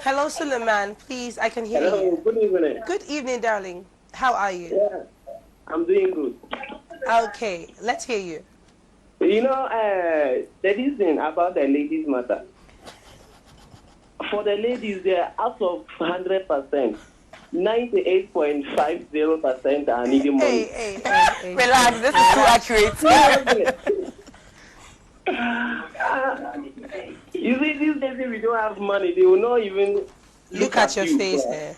[SPEAKER 1] Hello, Suleiman. Please, I can hear
[SPEAKER 14] Hello.
[SPEAKER 1] you.
[SPEAKER 14] Good evening.
[SPEAKER 1] Good evening, darling. How are you?
[SPEAKER 14] Yeah, I'm doing good.
[SPEAKER 1] Okay, let's hear you.
[SPEAKER 14] You know, there is thing about the ladies matter. For the ladies, they're out of 100%. 98.50% are needing money.
[SPEAKER 9] Relax, this is too accurate.
[SPEAKER 14] You see, these days if we don't have money, they will not even
[SPEAKER 1] look at your
[SPEAKER 14] you,
[SPEAKER 1] face
[SPEAKER 14] bro.
[SPEAKER 1] there.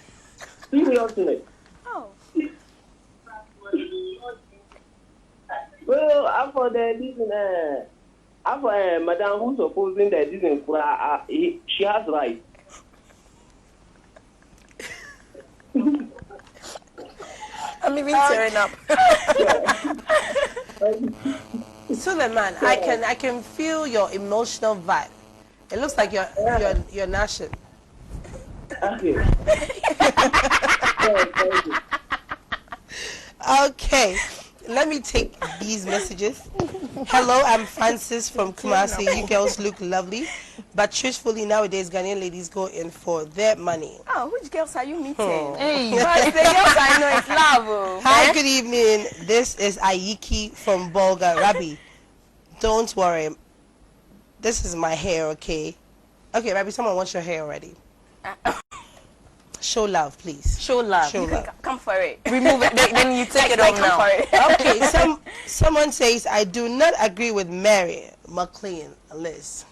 [SPEAKER 14] Seriously.
[SPEAKER 10] Oh.
[SPEAKER 14] Well, after the this after Madam who's opposing the this she has right.
[SPEAKER 9] I'm even tearing up.
[SPEAKER 1] Suleiman, I can feel your emotional vibe. It looks like you're gnashing.
[SPEAKER 14] Okay.
[SPEAKER 1] Okay, let me take these messages. Hello, I'm Francis from Kumasi. You girls look lovely, but truthfully, nowadays Ghanaian ladies go in for their money.
[SPEAKER 10] Oh, which girls are you meeting?
[SPEAKER 1] Hey,
[SPEAKER 10] the girls I know it's love. Oh.
[SPEAKER 1] Hi, good evening. This is Ayiki from Bolga. Rabbi, don't worry. This is my hair, okay? Okay, Rabbi, someone wants your hair already. Show love, please.
[SPEAKER 10] Show love.
[SPEAKER 1] Show love.
[SPEAKER 10] Come for it.
[SPEAKER 9] Remove it, then you take it off now.
[SPEAKER 10] For it.
[SPEAKER 1] Okay, someone says, I do not agree with Mary McLean, Liz.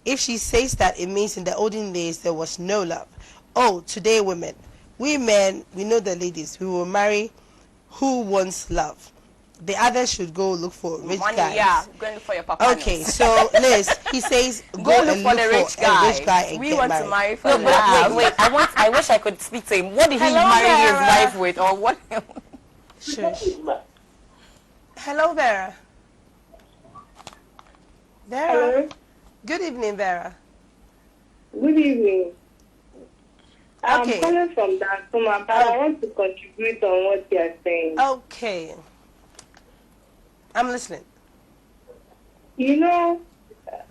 [SPEAKER 1] If she says that, it means in the olden days there was no love. Oh, today women. We men, we know the ladies. We will marry who wants love. The others should go look for rich
[SPEAKER 10] Money,
[SPEAKER 1] guys.
[SPEAKER 10] yeah. Go and look for your papa.
[SPEAKER 1] Okay, so Liz, he says
[SPEAKER 10] go look for the rich guy.
[SPEAKER 1] A rich guy and
[SPEAKER 10] we
[SPEAKER 1] get
[SPEAKER 10] want
[SPEAKER 1] married.
[SPEAKER 10] to marry for
[SPEAKER 9] No,
[SPEAKER 10] love.
[SPEAKER 9] but wait. I wish I could speak to him. What did he
[SPEAKER 1] Hello,
[SPEAKER 9] marry his
[SPEAKER 1] Vera.
[SPEAKER 9] wife with, or what?
[SPEAKER 1] Shush. Hello, Vera. Vera.
[SPEAKER 15] Hello.
[SPEAKER 1] Good evening, Vera.
[SPEAKER 15] Good evening.
[SPEAKER 1] Okay.
[SPEAKER 15] I'm calling from Dansuma, but I want to contribute on what you are saying.
[SPEAKER 1] Okay. I'm listening.
[SPEAKER 15] You know,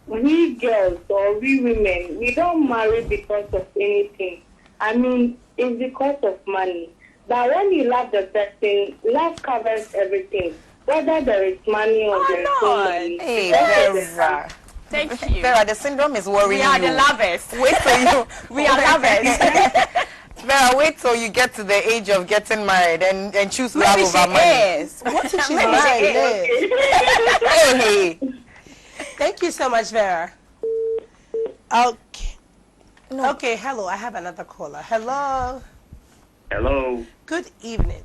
[SPEAKER 15] we girls or we women, we don't marry because of anything. I mean, it's because of money. But when you love the person, love covers everything. Whether there is money or there is no money.
[SPEAKER 9] Hey, Vera.
[SPEAKER 10] Thank you.
[SPEAKER 9] Vera, the syndrome is worrying
[SPEAKER 10] We are
[SPEAKER 9] you.
[SPEAKER 10] the lovers.
[SPEAKER 9] Wait till you.
[SPEAKER 10] We are lovers.
[SPEAKER 9] Vera, wait till you get to the age of getting married and choose love
[SPEAKER 10] Maybe
[SPEAKER 9] over
[SPEAKER 10] she
[SPEAKER 9] money.
[SPEAKER 10] is.
[SPEAKER 1] What if she's
[SPEAKER 10] Maybe she
[SPEAKER 1] married?
[SPEAKER 10] is.
[SPEAKER 1] Liz?
[SPEAKER 9] Hey.
[SPEAKER 1] Thank you so much, Vera. Okay. No. Okay, hello. I have another caller. Hello.
[SPEAKER 16] Hello.
[SPEAKER 1] Good evening.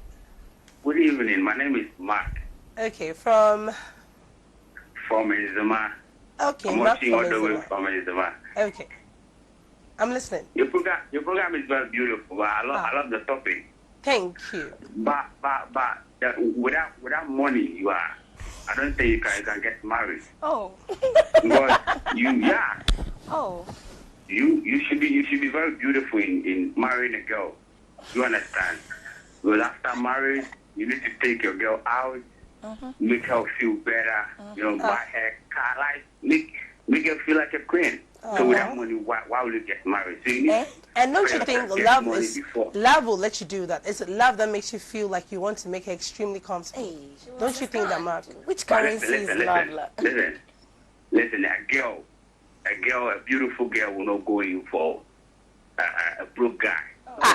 [SPEAKER 16] Good evening. My name is Mark
[SPEAKER 1] Okay, from...
[SPEAKER 16] from Izuma.
[SPEAKER 1] Okay,
[SPEAKER 16] I'm
[SPEAKER 1] Mark
[SPEAKER 16] watching
[SPEAKER 1] from
[SPEAKER 16] all the way
[SPEAKER 1] Izuma.
[SPEAKER 16] from Izuma.
[SPEAKER 1] Okay. I'm listening.
[SPEAKER 16] Your program is very beautiful. But I love the topic.
[SPEAKER 1] Thank you.
[SPEAKER 16] But without money, I don't think you can get married.
[SPEAKER 10] Oh.
[SPEAKER 16] Because you should be very beautiful in marrying a girl. You understand? Because after marriage, you need to take your girl out, make her feel better, buy her car, like make her feel like a queen. So without money, why will you get married? So you need
[SPEAKER 1] And don't you think
[SPEAKER 16] get
[SPEAKER 1] love
[SPEAKER 16] money
[SPEAKER 1] is
[SPEAKER 16] before.
[SPEAKER 1] love will let you do that? It's love that makes you feel like you want to make her extremely comfortable. Don't you think that, Mark?
[SPEAKER 9] Which
[SPEAKER 16] But
[SPEAKER 9] currency is love?
[SPEAKER 16] Listen, a beautiful girl will not go in for a broke guy.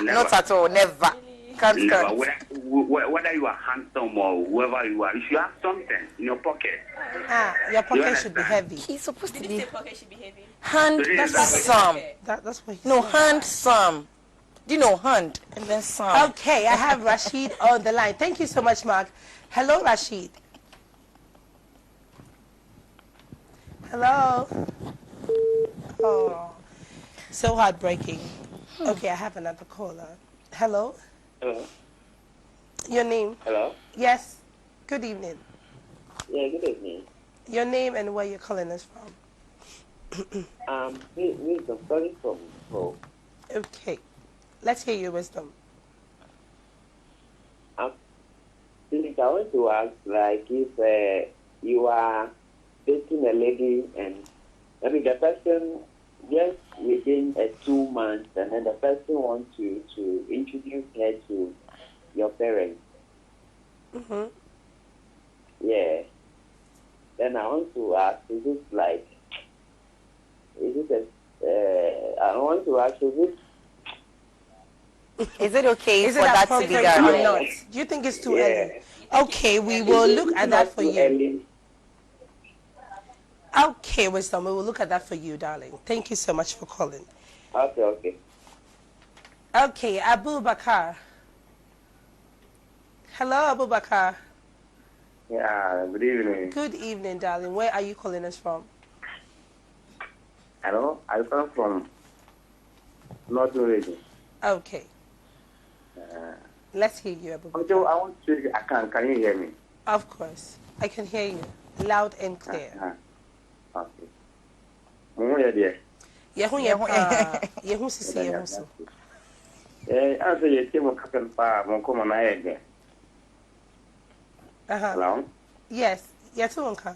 [SPEAKER 9] Not at all. Never. Can't.
[SPEAKER 16] Never. Whether you are handsome or whoever you are, you should have something in your pocket.
[SPEAKER 1] Your pocket should be heavy.
[SPEAKER 9] He's supposed to
[SPEAKER 10] Did
[SPEAKER 9] be
[SPEAKER 10] you say pocket should be heavy?
[SPEAKER 9] handsome.
[SPEAKER 1] That's what he
[SPEAKER 9] No,
[SPEAKER 1] said.
[SPEAKER 9] handsome. Do you know hand and then some?
[SPEAKER 1] Okay, I have Rashid on the line. Thank you so much, Mark. Hello, Rashid. Hello. Oh, so heartbreaking. Okay, I have another caller. Hello.
[SPEAKER 16] Hello.
[SPEAKER 1] Your name?
[SPEAKER 16] Hello.
[SPEAKER 1] Yes. Good evening.
[SPEAKER 14] Yeah, good evening.
[SPEAKER 1] Your name and where you're calling us from.
[SPEAKER 14] Wisdom, calling from home.
[SPEAKER 1] Okay. Let's hear your wisdom.
[SPEAKER 14] Please, I want to ask, like, if you are dating a lady and the person just within 2 months, and then the person wants you to introduce her to your parents.
[SPEAKER 1] Mm-hmm.
[SPEAKER 14] Yeah. Then I want to ask,
[SPEAKER 10] Is it okay
[SPEAKER 1] Is
[SPEAKER 10] for
[SPEAKER 1] it
[SPEAKER 10] that to be
[SPEAKER 1] appropriate or
[SPEAKER 10] done?
[SPEAKER 1] not? Do you think it's too early? Okay, we will look at that for you. Okay, Wisdom, we will look at that for you, darling. Thank you so much for calling.
[SPEAKER 14] Okay.
[SPEAKER 1] Okay, Abu Bakar. Hello, Abu Bakar.
[SPEAKER 17] Yeah, good evening.
[SPEAKER 1] Good evening, darling. Where are you calling us from?
[SPEAKER 17] Hello, I come from North Region.
[SPEAKER 1] Okay. Let's hear you, Abu Bakar.
[SPEAKER 17] Okay, I want to. Can you hear me?
[SPEAKER 1] Of course, I can hear you loud and clear.
[SPEAKER 17] Okay. Mo ya dia.
[SPEAKER 1] Yehu sisi yehu so.
[SPEAKER 17] Asa ye temo kapen pa mo ko na ye de. Hello.
[SPEAKER 1] Yes, yes, unka.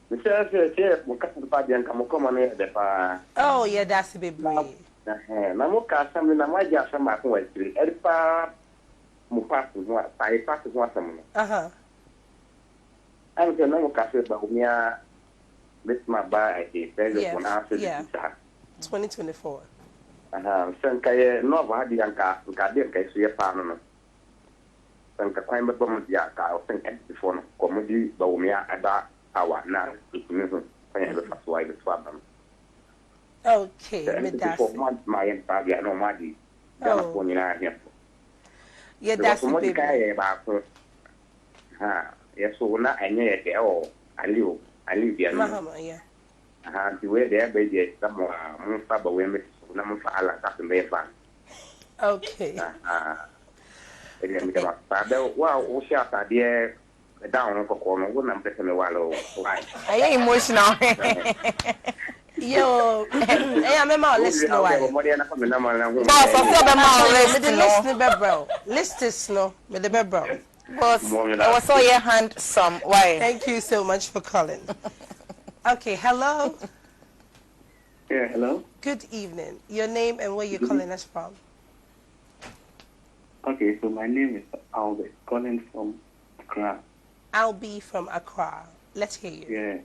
[SPEAKER 17] Mr. Sir, mo kapen pa dian ka mo ko na ye de pa.
[SPEAKER 1] Oh, yeah, that's a bit brave.
[SPEAKER 17] Na mo ka sam na ma ja sam ma ko wa tiri. E pa mo pa ko wa pa e pa ko wa sam no. I'm going to cafe Baumia. This my buy a
[SPEAKER 1] yeah. 2024.
[SPEAKER 17] Sankaye no Vadi and Kadir Kasia Pano. Sanka Quime Bomadia, I think before Comedy Baumia at that hour now. That's why the swab.
[SPEAKER 1] Okay,
[SPEAKER 17] before my empire, no Madi.
[SPEAKER 1] Yeah, that's the
[SPEAKER 17] baby. Yes, so now I know it all. I live here.
[SPEAKER 1] Yeah.
[SPEAKER 17] The way there, baby, some Mustaba women, number for Allah, Captain Bayfan.
[SPEAKER 1] Okay.
[SPEAKER 17] Wow, we shot a dear down for corner, wouldn't I'm a while.
[SPEAKER 10] I am emotional.
[SPEAKER 1] Yo, I am a listener. Listen, with the bebro.
[SPEAKER 10] Boss, I was so your hand some. Why?
[SPEAKER 1] Thank you so much for calling. Okay, hello.
[SPEAKER 17] Yeah, hello.
[SPEAKER 1] Good evening. Your name and where you're calling us from?
[SPEAKER 17] Okay, so my name is Albert, calling from Accra.
[SPEAKER 1] Albie from Accra. Let's hear you.
[SPEAKER 17] Yeah.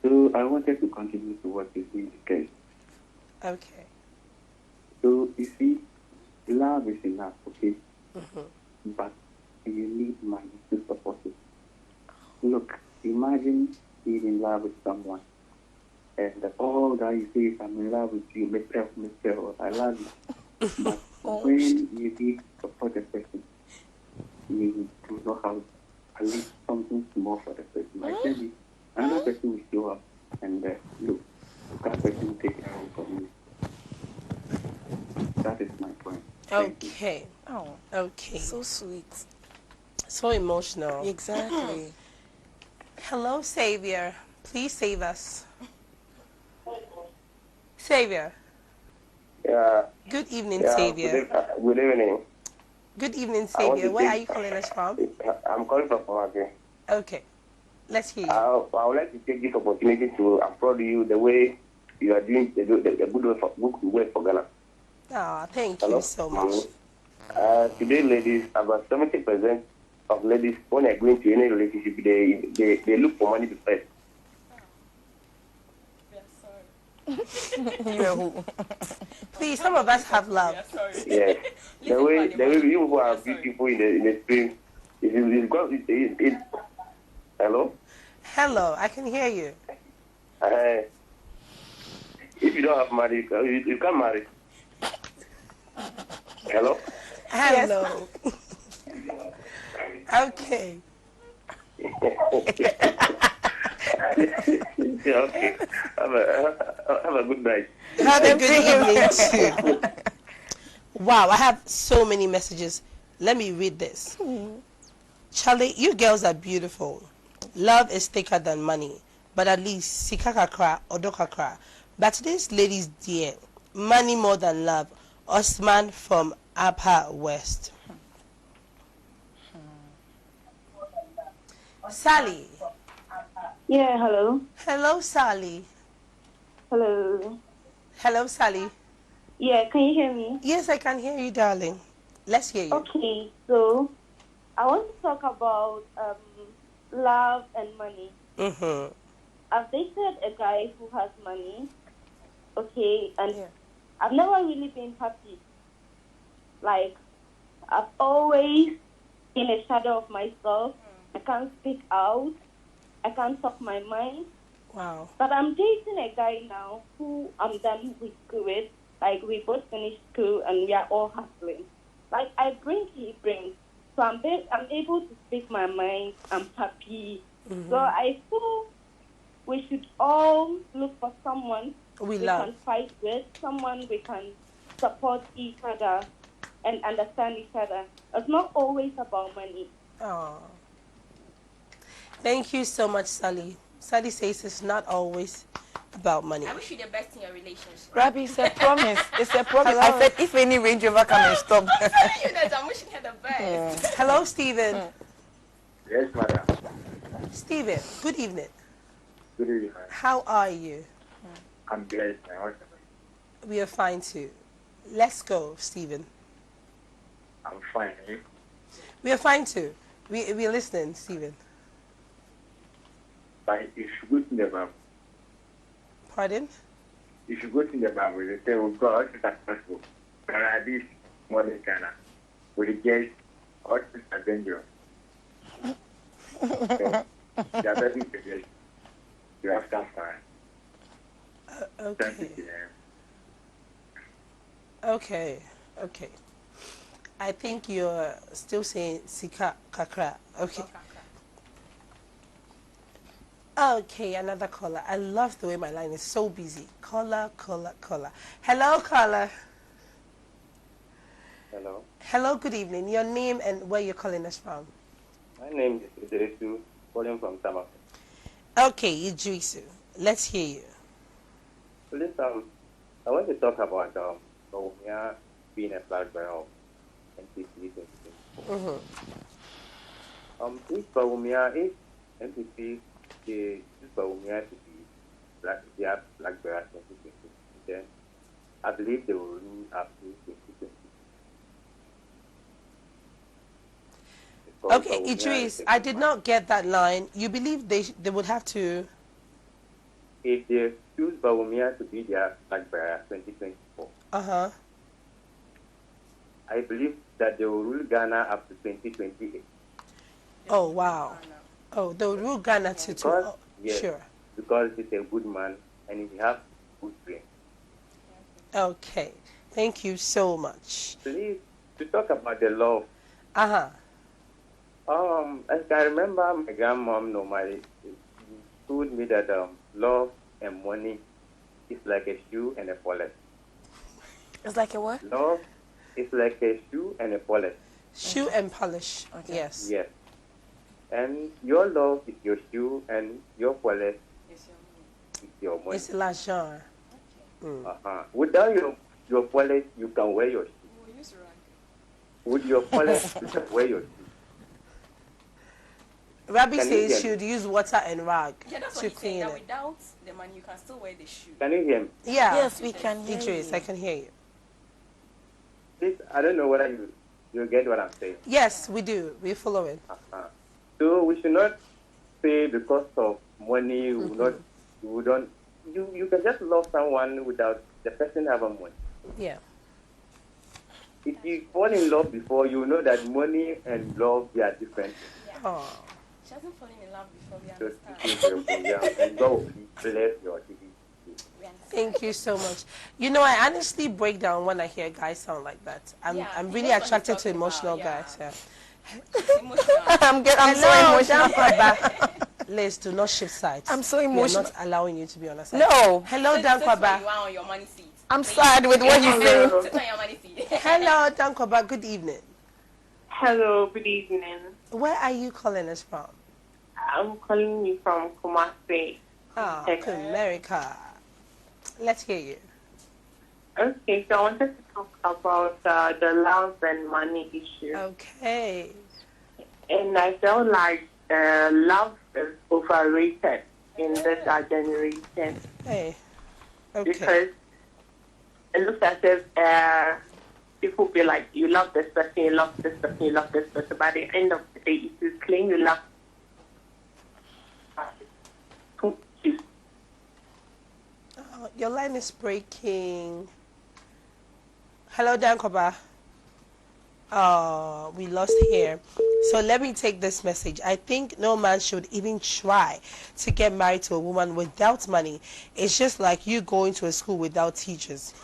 [SPEAKER 17] So I wanted to contribute to what is being discussed.
[SPEAKER 1] Okay.
[SPEAKER 17] So you see, love is enough, okay? But you need money to support it. Look, imagine being in love with someone, and all that you say is, I'm in love with you, Mr. I love you. But when you need to support a person, you do not have at least something small for the person. I tell you, another person will show up, and look, that person will take care of you. That is my point.
[SPEAKER 1] Okay.
[SPEAKER 10] Oh,
[SPEAKER 1] okay.
[SPEAKER 10] So sweet.
[SPEAKER 1] So emotional.
[SPEAKER 10] Exactly.
[SPEAKER 1] Hello, Savior. Please save us. Savior.
[SPEAKER 17] Yeah.
[SPEAKER 1] Good evening, Savior.
[SPEAKER 17] Good evening.
[SPEAKER 1] Good evening, Savior. Where are you calling us from?
[SPEAKER 17] I'm calling from Pomake.
[SPEAKER 1] Okay. Let's hear you.
[SPEAKER 17] I would like to take this opportunity to applaud you the way you are doing the good work for Ghana.
[SPEAKER 1] Oh, thank you so much.
[SPEAKER 17] Today, ladies, about 70% of ladies, when they're going to any relationship, they look for money first.
[SPEAKER 1] Please, some of us have love.
[SPEAKER 17] Yes. The way you who are beautiful in the stream, it's hello?
[SPEAKER 1] Hello, I can hear you.
[SPEAKER 17] If you don't have money, you can't marry. Hello?
[SPEAKER 1] Hello. Okay.
[SPEAKER 17] Yeah, okay. Have a good night.
[SPEAKER 1] Have a good evening too. Wow, I have so many messages. Let me read this. Charlie, you girls are beautiful. Love is thicker than money, but at least sika kakra or kakra. But this ladies dear, money more than love. Osman from Upper West. Sally.
[SPEAKER 15] Yeah, hello.
[SPEAKER 1] Hello, Sally.
[SPEAKER 15] Hello.
[SPEAKER 1] Hello, Sally.
[SPEAKER 15] Yeah, can you hear me?
[SPEAKER 1] Yes, I can hear you, darling. Let's hear you.
[SPEAKER 15] Okay, so I want to talk about love and money.
[SPEAKER 1] Mm-hmm.
[SPEAKER 15] I've dated a guy who has money, okay, and I've never really been happy. Like, I've always been a shadow of myself. I can't speak out. I can't talk my mind.
[SPEAKER 1] Wow.
[SPEAKER 15] But I'm dating a guy now who I'm done with school with. Like, we both finished school and we are all hustling. Like, I bring, he brings. So I'm able to speak my mind. I'm happy.
[SPEAKER 1] Mm-hmm.
[SPEAKER 15] So I feel we should all look for someone
[SPEAKER 1] we
[SPEAKER 15] can fight with, someone we can support each other and understand each other. It's not always about money.
[SPEAKER 1] Oh. Thank you so much, Sally. Sally says it's not always about money.
[SPEAKER 10] I wish you the best in your relationship.
[SPEAKER 9] Rabbi, it's a promise. It's a promise.
[SPEAKER 1] Hello?
[SPEAKER 9] I said if any Range Rover come and stop.
[SPEAKER 10] I'm telling you that I'm wishing her the best.
[SPEAKER 1] Hello, Stephen.
[SPEAKER 18] Yes, madam.
[SPEAKER 1] Stephen, good evening.
[SPEAKER 18] Good evening.
[SPEAKER 1] How are you?
[SPEAKER 18] I'm blessed.
[SPEAKER 1] We are fine too. Let's go, Stephen.
[SPEAKER 18] I'm fine. Eh?
[SPEAKER 1] We are fine too. We're listening, Stephen.
[SPEAKER 18] But if you go to the Bible,
[SPEAKER 1] Pardon?
[SPEAKER 18] if you go to the Bible, they say, "Oh God, is successful." Paradise, more than Ghana, with the guests, all is dangerous. So, they are very dangerous. You have to find.
[SPEAKER 1] Okay. Okay. Okay. I think you're still saying Sika Kakra. Okay. Okay, another caller. I love the way my line is so busy. Caller. Hello, caller.
[SPEAKER 19] Hello.
[SPEAKER 1] Hello, good evening. Your name and where you're calling us from?
[SPEAKER 19] My name is Idrisu, calling from Tamako.
[SPEAKER 1] Okay, Idrisu. Let's hear you.
[SPEAKER 19] Please, I want to talk about Bawumia being a flag bearer of NPP 2024. If Bawumia, if NPP they use Bawumia to be flag bearer 2020, then I believe they will rule up to 2020.
[SPEAKER 1] Okay, Idris, I did not get that line. You believe they would have to...
[SPEAKER 19] If they choose Bawumia to be their flag bearer 2024, I believe that they will rule Ghana up to 2028.
[SPEAKER 1] Oh, wow. Oh, they will rule Ghana to...
[SPEAKER 19] Because, yes,
[SPEAKER 1] sure.
[SPEAKER 19] Because he's a good man and he has good brain.
[SPEAKER 1] Okay. Thank you so much.
[SPEAKER 19] Please, to talk about the love. I can remember my grandmom normally told me that love and money is like a shoe and a polish.
[SPEAKER 9] It's like a what?
[SPEAKER 19] Love is like a shoe and a polish.
[SPEAKER 1] Shoe and polish. Okay. Yes.
[SPEAKER 19] Yes. And your love is your shoe and your polish is your money.
[SPEAKER 1] It's l'argent.
[SPEAKER 19] Without your polish, you can wear your shoe. With your polish, you can wear your shoe.
[SPEAKER 1] Rabbi says you should use water and rag
[SPEAKER 10] That's
[SPEAKER 1] to
[SPEAKER 10] what
[SPEAKER 1] clean
[SPEAKER 10] that
[SPEAKER 1] it.
[SPEAKER 10] without the money, you can still wear the shoe.
[SPEAKER 19] Can you hear me?
[SPEAKER 1] Yeah.
[SPEAKER 9] Yes, we can hear
[SPEAKER 1] Idris,
[SPEAKER 9] you.
[SPEAKER 1] I can hear you.
[SPEAKER 19] Please, I don't know whether you get what I'm saying.
[SPEAKER 1] Yes, we do. We follow it.
[SPEAKER 19] So we should not say because of money, you can just love someone without the person having money.
[SPEAKER 1] Yeah.
[SPEAKER 19] If you fall in love before, you know that money and love, they are different.
[SPEAKER 1] Oh.
[SPEAKER 10] She hasn't fallen in love before, we
[SPEAKER 19] So
[SPEAKER 10] understand.
[SPEAKER 19] and God will bless your activity.
[SPEAKER 1] Thank you so much. You know, I honestly break down when I hear guys sound like that. I'm really attracted to emotional guys. Yeah.
[SPEAKER 9] I'm so emotional.
[SPEAKER 1] Liz, do not shift sides.
[SPEAKER 9] I'm so
[SPEAKER 1] We
[SPEAKER 9] emotional.
[SPEAKER 1] are not allowing you to be on a side.
[SPEAKER 9] No.
[SPEAKER 1] Hello, Dan Kwaba.
[SPEAKER 10] You are on your money seat.
[SPEAKER 9] I'm sad with what you say.
[SPEAKER 10] Sit on your money seat.
[SPEAKER 1] Hello, Dan Kwaba. Good evening.
[SPEAKER 15] Hello, good evening.
[SPEAKER 1] Where are you calling us from?
[SPEAKER 15] I'm calling you from Kumasi.
[SPEAKER 1] Ah, America. Let's hear you.
[SPEAKER 15] Okay, so I wanted to talk about the love and money issue.
[SPEAKER 1] Okay.
[SPEAKER 15] And I felt like love is overrated in this our generation.
[SPEAKER 1] Hey. Okay.
[SPEAKER 15] Because it looks as if people be like, you love this person, you love this person, you love this person. By the end of the day, if you claim you love
[SPEAKER 1] your line is breaking. Hello, Dankoba. Oh, we lost here. So let me take this message. I think no man should even try to get married to a woman without money. It's just like you going to a school without teachers.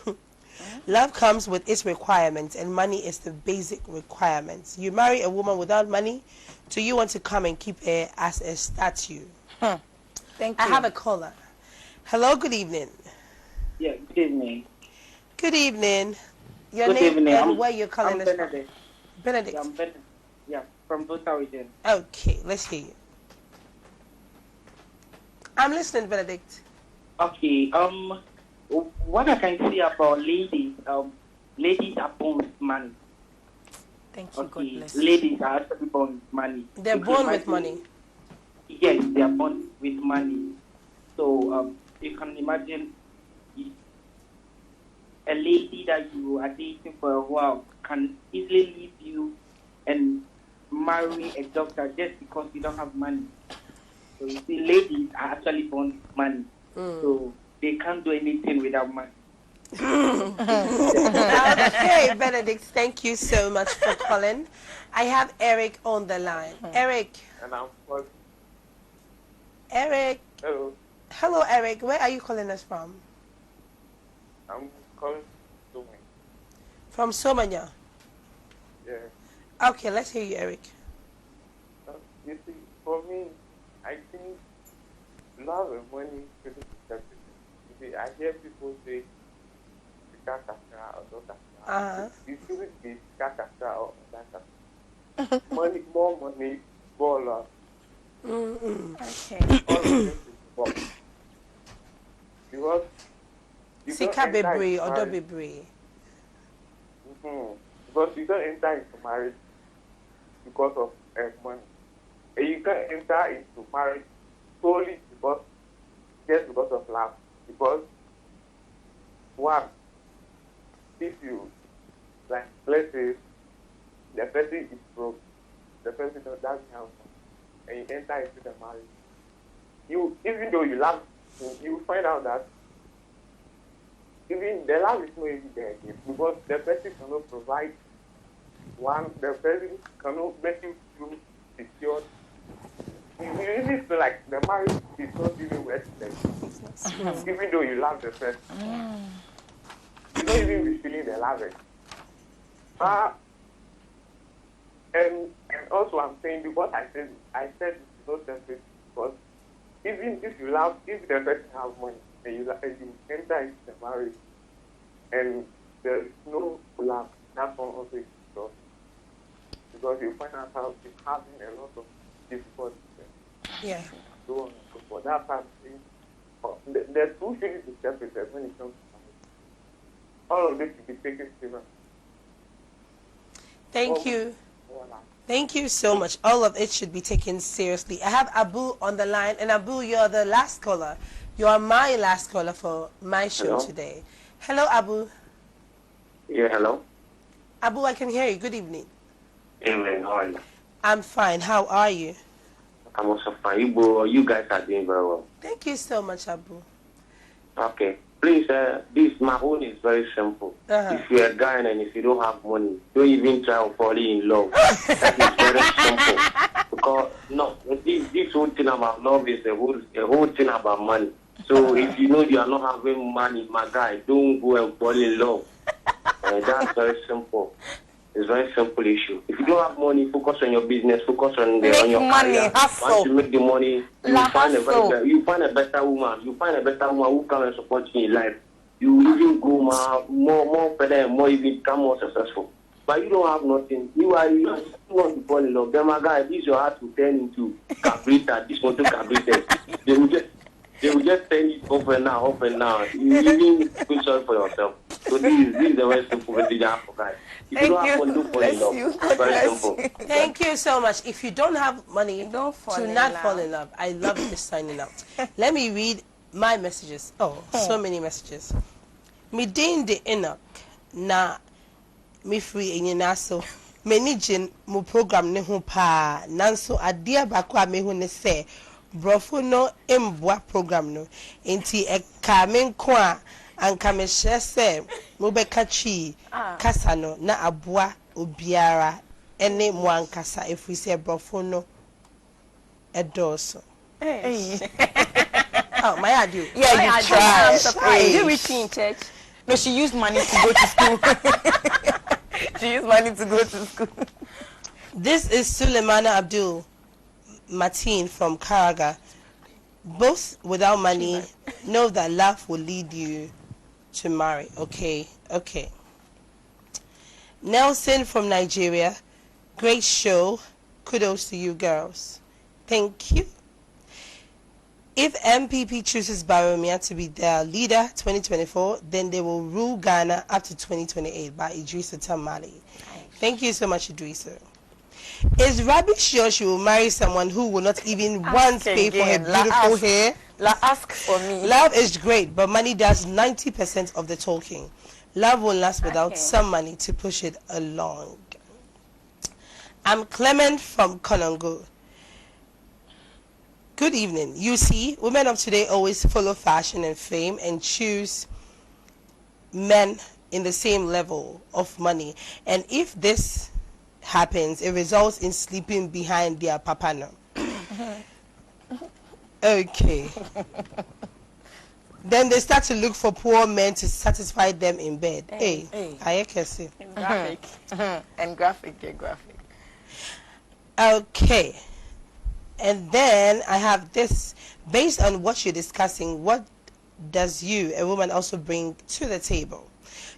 [SPEAKER 1] Love comes with its requirements, and money is the basic requirements. You marry a woman without money, do you want to come and keep her as a statue?
[SPEAKER 10] Thank you.
[SPEAKER 1] I have a caller. Hello, good evening.
[SPEAKER 20] Yeah, good evening.
[SPEAKER 1] Good evening. Your
[SPEAKER 20] Good
[SPEAKER 1] name
[SPEAKER 20] evening.
[SPEAKER 1] and where you're calling
[SPEAKER 20] I'm
[SPEAKER 1] us
[SPEAKER 20] Benedict.
[SPEAKER 1] from? Benedict.
[SPEAKER 20] Yeah, I'm Benedict. Yeah, from Busa region.
[SPEAKER 1] Okay, let's hear you. I'm listening, Benedict.
[SPEAKER 20] Okay, what I can say about ladies, ladies are born with money.
[SPEAKER 10] Thank you, God bless.
[SPEAKER 20] Ladies are actually born with money.
[SPEAKER 1] They're born with money.
[SPEAKER 20] Yes, they are born with money. So you can imagine a lady that you are dating for a while can easily leave you and marry a doctor just because you don't have money. So you see, ladies are actually born with money. So they can't do anything without money.
[SPEAKER 1] Okay, Benedict, thank you so much for calling. I have Eric on the line. Eric.
[SPEAKER 18] And I'm calling.
[SPEAKER 1] Eric.
[SPEAKER 18] Hello.
[SPEAKER 1] Hello, Eric. Where are you calling us from?
[SPEAKER 18] I'm calling Sumanya.
[SPEAKER 1] From Somanya.
[SPEAKER 18] Yeah.
[SPEAKER 1] Okay, let's hear you, Eric.
[SPEAKER 18] You see, for me, I think love and money shouldn't be separate. You see, I hear people say, Kakasha or Dokasha. You shouldn't be Kakasha or Dokasha. Money, more money, more love.
[SPEAKER 1] Okay.
[SPEAKER 18] All of this is wrong. Because you
[SPEAKER 1] Sika
[SPEAKER 18] don't enter
[SPEAKER 1] bebre
[SPEAKER 18] into
[SPEAKER 1] or do
[SPEAKER 18] marriage.
[SPEAKER 1] bebre.
[SPEAKER 18] Because you don't enter into marriage because of money. And you can't enter into marriage solely just because of love. Because one, if you, like, let's say the person is broke, the person doesn't have money, and you enter into the marriage, you, even though you love him, you find out that even the love is not even there again, because the person cannot provide one, the person cannot make you feel secured. You even feel like the marriage is not even worth it, even though you love the person. You don't even be feeling the love. And also I'm saying, because I said it's not separate, because even if you love, if the person has money and you enter into the marriage and there is no love, that's one also is lost. Because you find out how you're having a lot of difficulties.
[SPEAKER 1] Yeah.
[SPEAKER 18] So on and so forth. That's why I'm saying the two shouldn't be separated when it comes to marriage. All of this should be taken seriously.
[SPEAKER 1] Thank you. Thank you so much. All of it should be taken seriously. I have Abu on the line, and Abu, you're the last caller. You are my last caller for my show today. Hello, Abu.
[SPEAKER 21] Yeah, hello.
[SPEAKER 1] Abu, I can hear you. Good evening.
[SPEAKER 21] Evening, how are you?
[SPEAKER 1] I'm fine. How are you?
[SPEAKER 21] I'm also fine. You guys are doing very well.
[SPEAKER 1] Thank you so much, Abu.
[SPEAKER 21] Okay. Please, my own is very simple. If you're a guy and if you don't have money, don't even try to fall in love. That is very simple. Because, no, this whole thing about love is a whole thing about money. So if you know you are not having money, my guy, don't go and fall in love. That's very simple. It's a very simple issue. If you don't have money, focus on your business, focus on your
[SPEAKER 10] money,
[SPEAKER 21] career.
[SPEAKER 10] hustle.
[SPEAKER 21] Once you make the money, you find a better woman. You find a better woman who can support you in life. You even go more further and more even become more successful. but you don't have nothing. You want to fall in love. Then my guy, this your heart will turn into carburetor. This one to carburetor. They will just turn it off and now. You even feel sorry for yourself. So this is the very simple message I have for guys. If you don't have money, don't fall in love. It's very simple.
[SPEAKER 1] Thank you so much. If you don't have money,
[SPEAKER 10] don't fall in
[SPEAKER 1] not
[SPEAKER 10] love.
[SPEAKER 1] fall in love. I love this signing out. Let me read my messages. Oh, so many messages. Me din de Enoch na me free enyinaso. Menijin mo program ne ho pa. Nanso adia bako a me ho ne se brofo no embwa program no. Enti eka me nko a anka me hye se mo beka chi kasa no na aboa obiara ene mo ankasa efri se brofo no edoso. Hey. Oh, my idea.
[SPEAKER 10] Yeah, you tried. I'm surprised.
[SPEAKER 1] Hey.
[SPEAKER 10] You reach in church?
[SPEAKER 8] No, she used money to go to school. She used money to go to school.
[SPEAKER 1] This is Suleimana Abdul Mateen from Karaga. Both without money, know that love will lead you to marry. Okay. Nelson from Nigeria. Great show. Kudos to you girls. Thank you. If MPP chooses Baromia to be their leader 2024, then they will rule Ghana up to 2028 by Idrissa Tamale. Thank you so much, Idrissa. Is Rabi sure she will marry someone who will not even once pay for her beautiful hair?
[SPEAKER 8] Ask for me.
[SPEAKER 1] Love is great, but money does 90% of the talking. Love will last without some money to push it along. I'm Clement from Konongo. Good evening. You see, women of today always follow fashion and fame and choose men in the same level of money. And if this happens, it results in sleeping behind their papano. Okay. Then they start to look for poor men to satisfy them in bed. Hey. I can see.
[SPEAKER 8] Graphic. And graphic.
[SPEAKER 1] Okay. And then I have this. Based on what you're discussing, what does you, a woman, also bring to the table?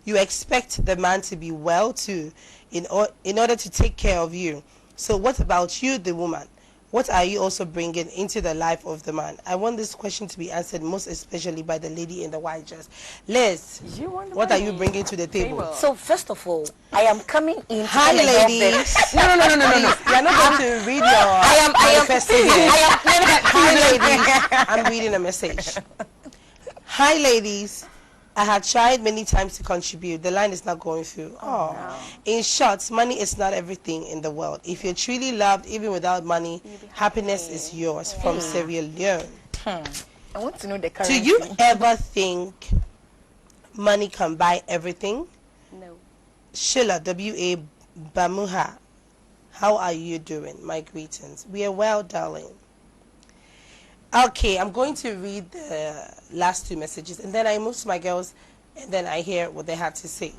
[SPEAKER 1] You expect the man to be well too in order to take care of you. So what about you, the woman? What are you also bringing into the life of the man? I want this question to be answered most especially by the lady in the white dress. Liz, what are you bringing to the table?
[SPEAKER 9] So first of all, I am coming in.
[SPEAKER 1] Hi, ladies. No. You're not going to read your manifesto here. Hi, ladies. I'm reading a message. Hi, ladies. I have tried many times to contribute. The line is not going through. Oh. In short, money is not everything in the world. If you're truly loved, even without money, happiness is yours. From Sierra Leone.
[SPEAKER 8] I want to know the currency.
[SPEAKER 1] Do you ever think money can buy everything?
[SPEAKER 10] No.
[SPEAKER 1] Sheila, W.A. Bamuha, how are you doing? My greetings. We are well, darling. Okay, I'm going to read the last two messages, and then I move to my girls, and then I hear what they have to say.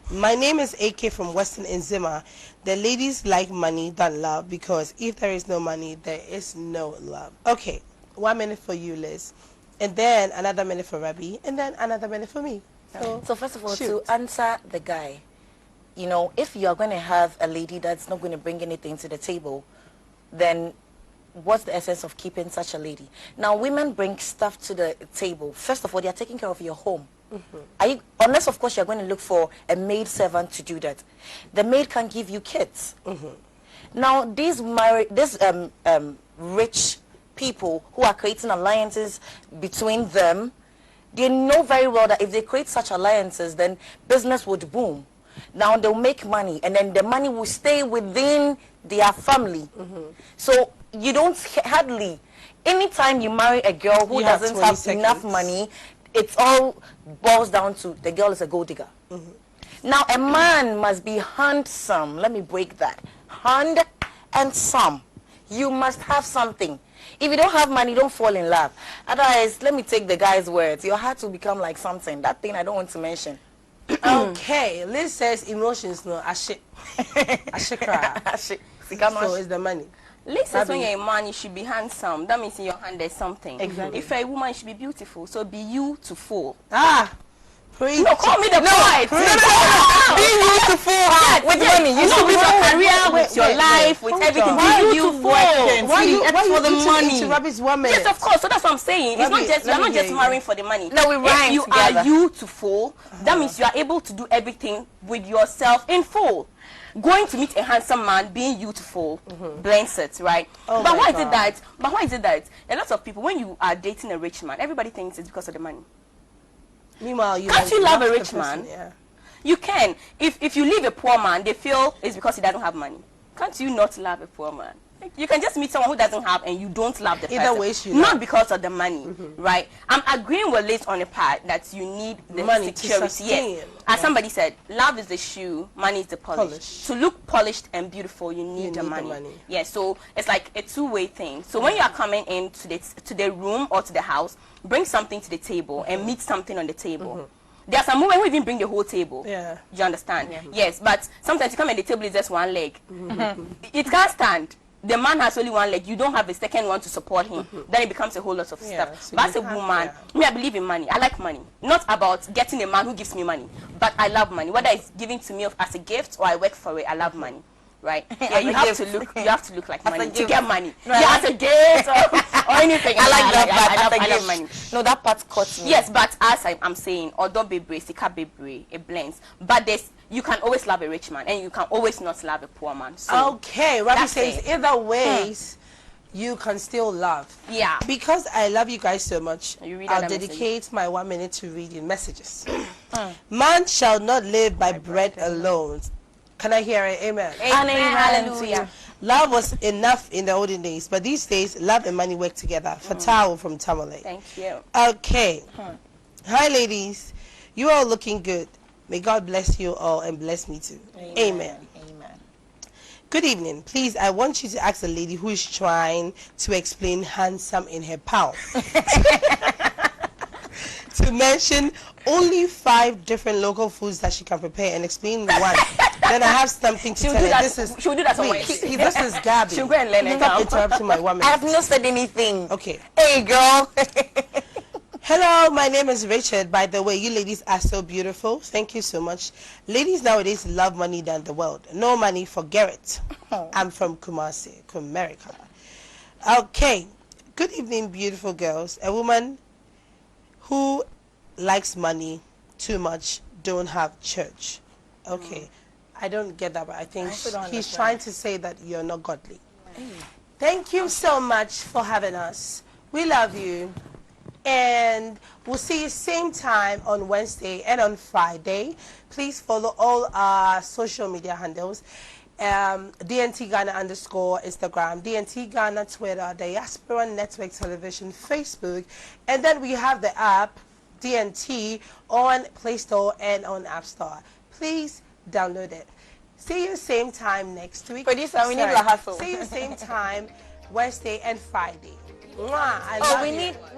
[SPEAKER 1] My name is AK from Western Nzima. The ladies like money than love, because if there is no money, there is no love. Okay, 1 minute for you, Liz, and then another minute for Rabi, and then another minute for me.
[SPEAKER 9] So first of all, to answer the guy, you know, if you are going to have a lady that's not going to bring anything to the table, then what's the essence of keeping such a lady? Now, women bring stuff to the table. First of all, they are taking care of your home. Unless, of course, you're going to look for a maid servant to do that. The maid can give you kids. Now, these rich people who are creating alliances between them, they know very well that if they create such alliances, then business would boom. Now, they'll make money, and then the money will stay within their family. So you don't hardly, anytime you marry a girl who doesn't have enough money, it all boils down to the girl is a gold digger. Now, a man must be handsome. Let me break that. Hand and some. You must have something. If you don't have money, don't fall in love. Otherwise, let me take the guy's words. Your heart will become like something. That thing I don't want to mention.
[SPEAKER 1] Okay, Liz says emotions, no, I should cry. So it's the money.
[SPEAKER 10] Liz says when you're a man, you should be handsome. That means in your hand there's something.
[SPEAKER 1] Exactly.
[SPEAKER 10] If you're a woman, you should be beautiful. So be beautiful.
[SPEAKER 1] Preach.
[SPEAKER 10] No, call me the poet.
[SPEAKER 9] No. Being used to fool with money. You should
[SPEAKER 10] with
[SPEAKER 9] be
[SPEAKER 10] your career, with your life, with everything.
[SPEAKER 9] Why
[SPEAKER 10] you
[SPEAKER 9] you working?
[SPEAKER 1] Why you
[SPEAKER 9] for the money?
[SPEAKER 1] interrupt his woman?
[SPEAKER 10] Yes, of course. So that's what I'm saying. It's not just, you're not just marrying for the money.
[SPEAKER 9] No, we rhyme
[SPEAKER 10] If you
[SPEAKER 9] together.
[SPEAKER 10] are you to full, that means you are able to do everything with yourself in full. Going to meet a handsome man, being youthful, blends it, right?
[SPEAKER 1] Oh
[SPEAKER 10] but
[SPEAKER 1] my
[SPEAKER 10] why is it
[SPEAKER 1] God.
[SPEAKER 10] that? But why is it that a lot of people, when you are dating a rich man, everybody thinks it's because of the money.
[SPEAKER 1] Meanwhile,
[SPEAKER 10] Can't you love a
[SPEAKER 1] the
[SPEAKER 10] rich
[SPEAKER 1] person,
[SPEAKER 10] man?
[SPEAKER 1] Yeah.
[SPEAKER 10] You can. If you leave a poor man, they feel it's because he doesn't have money. Can't you not love a poor man? You can just meet someone who doesn't have and you don't love the
[SPEAKER 1] Either
[SPEAKER 10] person.
[SPEAKER 1] way, you
[SPEAKER 10] not
[SPEAKER 1] love.
[SPEAKER 10] because of the money, right? I'm agreeing with Liz on the part that you need the
[SPEAKER 1] Money to
[SPEAKER 10] security.
[SPEAKER 1] sustain.
[SPEAKER 10] Yes. As somebody said, love is the shoe, money is the polish.
[SPEAKER 1] Polish.
[SPEAKER 10] To look polished and beautiful, you need, the money. Yeah, so it's like a two-way thing. So when you are coming into to the room or to the house, bring something to the table and meet something on the table. There are some women who even bring the whole table.
[SPEAKER 1] Yeah.
[SPEAKER 10] You understand? Yes, but sometimes you come and the table is just one leg. It can't stand. The man has only one leg. You don't have a second one to support him. Then it becomes a whole lot of stuff.
[SPEAKER 1] so
[SPEAKER 10] But as
[SPEAKER 1] you
[SPEAKER 10] a
[SPEAKER 1] have-
[SPEAKER 10] woman, me, I believe in money. I like money. Not about getting a man who gives me money. But I love money. Whether it's given to me as a gift or I work for it, I love money. Right? Yeah,
[SPEAKER 9] As
[SPEAKER 10] you
[SPEAKER 9] a
[SPEAKER 10] have
[SPEAKER 9] gift.
[SPEAKER 10] to look. You have to look like
[SPEAKER 9] As a
[SPEAKER 10] money to
[SPEAKER 9] gift.
[SPEAKER 10] get money.
[SPEAKER 9] Right.
[SPEAKER 10] Yeah, as a gift or anything.
[SPEAKER 9] I like that part.
[SPEAKER 10] I love money.
[SPEAKER 9] No, that part caught me.
[SPEAKER 10] Yes, but as I'm saying, although bebre, sika bebre, it blends. But you can always love a rich man, and you can always not love a poor man. So
[SPEAKER 1] Okay, Rabbi
[SPEAKER 10] that's
[SPEAKER 1] says
[SPEAKER 10] it.
[SPEAKER 1] either ways, you can still love.
[SPEAKER 10] Yeah.
[SPEAKER 1] Because I love you guys so much,
[SPEAKER 10] You read
[SPEAKER 1] I'll
[SPEAKER 10] other
[SPEAKER 1] dedicate my 1 minute to reading messages. Man shall not live by bread alone. Can I hear it? Amen.
[SPEAKER 10] Amen. Hallelujah.
[SPEAKER 1] Love was enough in the olden days, but these days, love and money work together. Fatao from Tamale.
[SPEAKER 10] Thank you.
[SPEAKER 1] Okay. Hi, ladies. You all looking good. May God bless you all and bless me too. Amen.
[SPEAKER 9] Amen.
[SPEAKER 1] Good evening. Please, I want you to ask the lady who is trying to explain handsome in her pound to mention only 5 different local foods that she can prepare and explain one. Then I have something to
[SPEAKER 10] She'll
[SPEAKER 1] tell
[SPEAKER 10] do
[SPEAKER 1] her.
[SPEAKER 10] that-
[SPEAKER 1] This is
[SPEAKER 10] she'll do that on
[SPEAKER 1] please,
[SPEAKER 10] Wednesday.
[SPEAKER 1] this is Gabby.
[SPEAKER 10] She'll go and learn it
[SPEAKER 1] Stop
[SPEAKER 10] now.
[SPEAKER 1] interrupting my woman.
[SPEAKER 9] I have not said anything.
[SPEAKER 1] Okay.
[SPEAKER 9] Hey, girl.
[SPEAKER 1] Hello, my name is Richard. By the way, you ladies are so beautiful. Thank you so much. Ladies nowadays love money than the world. No money, forget it. I'm from Kumasi, America. Okay. Good evening, beautiful girls. A woman who likes money too much don't have church. Okay. I don't get that, but I think
[SPEAKER 9] still don't
[SPEAKER 1] he's
[SPEAKER 9] understand.
[SPEAKER 1] trying to say that you're not godly. Thank you so much for having us. We love you. And we'll see you same time on Wednesday and on Friday. Please follow all our social media handles. DNT Ghana _ Instagram, DNT Ghana Twitter, Diaspora Network Television, Facebook. And then we have the app, DNT, on Play Store and on App Store. Please download it. See you same time next week.
[SPEAKER 9] Producer, we need
[SPEAKER 1] Sorry.
[SPEAKER 9] La Hustle.
[SPEAKER 1] See you same time Wednesday and Friday. Mwah, I
[SPEAKER 9] Oh,
[SPEAKER 1] love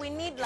[SPEAKER 9] we
[SPEAKER 1] you.
[SPEAKER 9] need